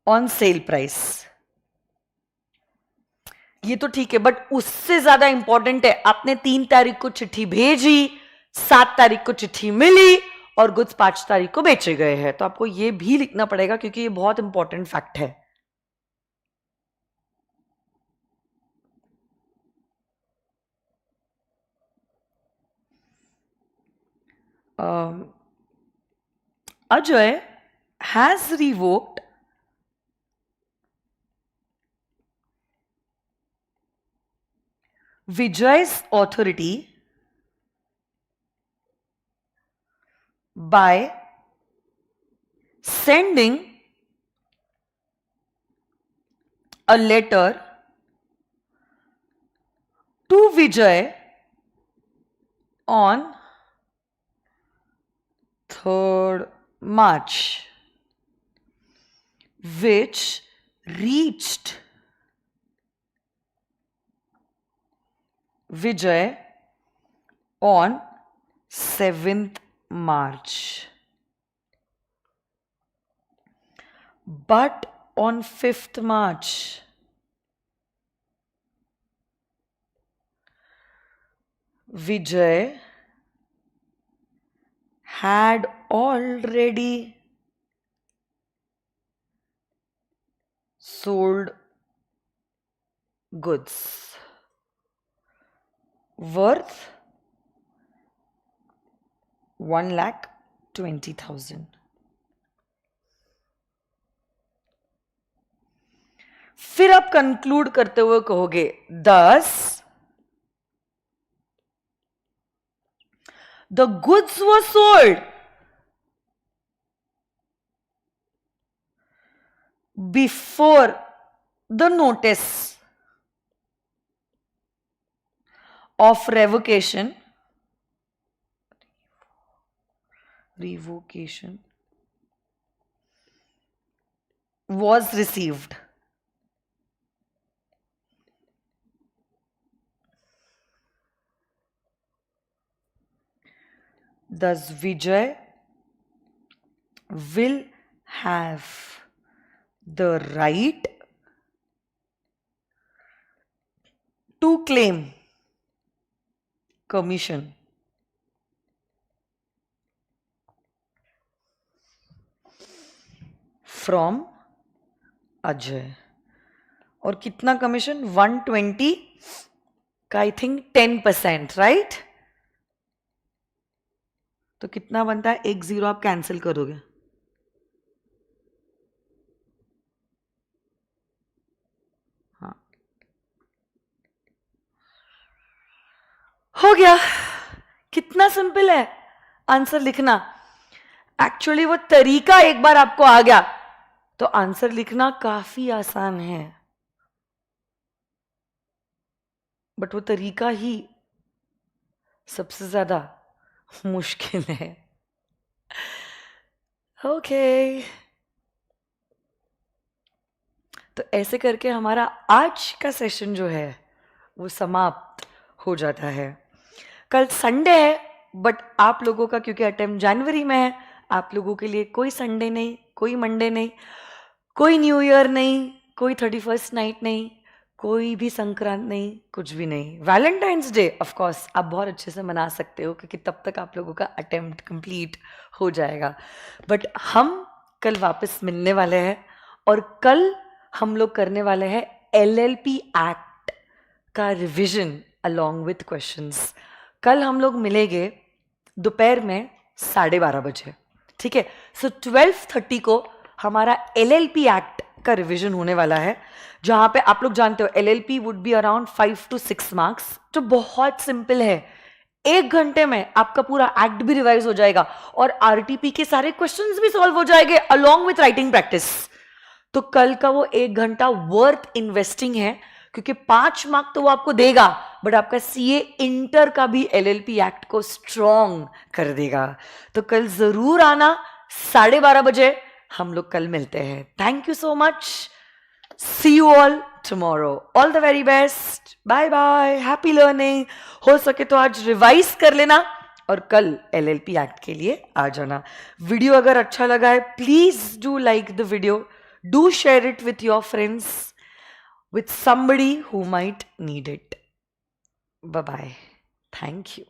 on sale price. ये तो ठीक है, बट उससे ज्यादा इंपॉर्टेंट है, आपने 3 तारीख को चिट्ठी भेजी, 7 तारीख को चिट्ठी मिली और गुड्स 5 तारीख को बेचे गए हैं। तो आपको ये भी लिखना पड़ेगा क्योंकि ये बहुत इंपॉर्टेंट फैक्ट है। Ajay has revoked Vijay's authority by sending a letter to Vijay on 3rd March, which reached Vijay on 7th March. But on 5th March, Vijay had already sold goods worth 1,20,000. फिर आप conclude करते हुए कहोगे thus the goods were sold before the notice of revocation was received. Thus Vijay will have the right to claim commission from Ajay. और कितना commission? 120 का I think 10%, right? तो कितना बनता है? 1 0 आप कैंसिल करोगे. हाँ, हो गया. कितना सिंपल है आंसर लिखना. एक्चुअली वो तरीका एक बार आपको आ गया तो आंसर लिखना काफी आसान है, बट वो तरीका ही सबसे ज्यादा मुश्किल है. ओके, तो ऐसे करके हमारा आज का सेशन जो है वो समाप्त हो जाता है. कल संडे है, बट आप लोगों का क्योंकि अटेम्प्ट जनवरी में है, आप लोगों के लिए कोई संडे नहीं, कोई मंडे नहीं, कोई न्यू ईयर नहीं, कोई 31st नाइट नहीं, कोई भी संक्रांत नहीं, कुछ भी नहीं. वैलेंटाइंस डे ऑफ कोर्स आप बहुत अच्छे से मना सकते हो क्योंकि तब तक आप लोगों का अटेम्प्ट कंप्लीट हो जाएगा. बट हम कल वापस मिलने वाले हैं और कल हम लोग करने वाले हैं LLP एक्ट का रिविजन अलॉन्ग विथ क्वेश्चंस. कल हम लोग मिलेंगे दोपहर में 12:30 बजे. ठीक है, सो 12:30 को हमारा LLP एक्ट का रिवीजन होने वाला है, जहां पे आप लोग जानते हो LLP would be around 5 to 6 marks. तो बहुत सिंपल है, 1 घंटे में आपका पूरा एक्ट भी रिवाइज हो जाएगा और RTP के सारे क्वेश्चंस भी सॉल्व हो जाएंगे अलॉन्ग विथ राइटिंग प्रैक्टिस. तो कल का वो 1 घंटा वर्थ इन्वेस्टिंग है क्योंकि 5 मार्क तो वो आपको देगा, बट आपका CA इंटर का भी LLP एक्ट को स्ट्रॉन्ग कर देगा. तो कल जरूर आना 12:30 बजे. हम लोग कल मिलते हैं. Thank you so much. See you all tomorrow. All the very best. Bye bye. Happy learning. हो सके तो आज रिवाइज कर लेना और कल LLP एक्ट के लिए आ जाना. वीडियो अगर अच्छा लगा है please do like the video. Do share it with your friends, with somebody who might need it. Bye-bye. Thank you.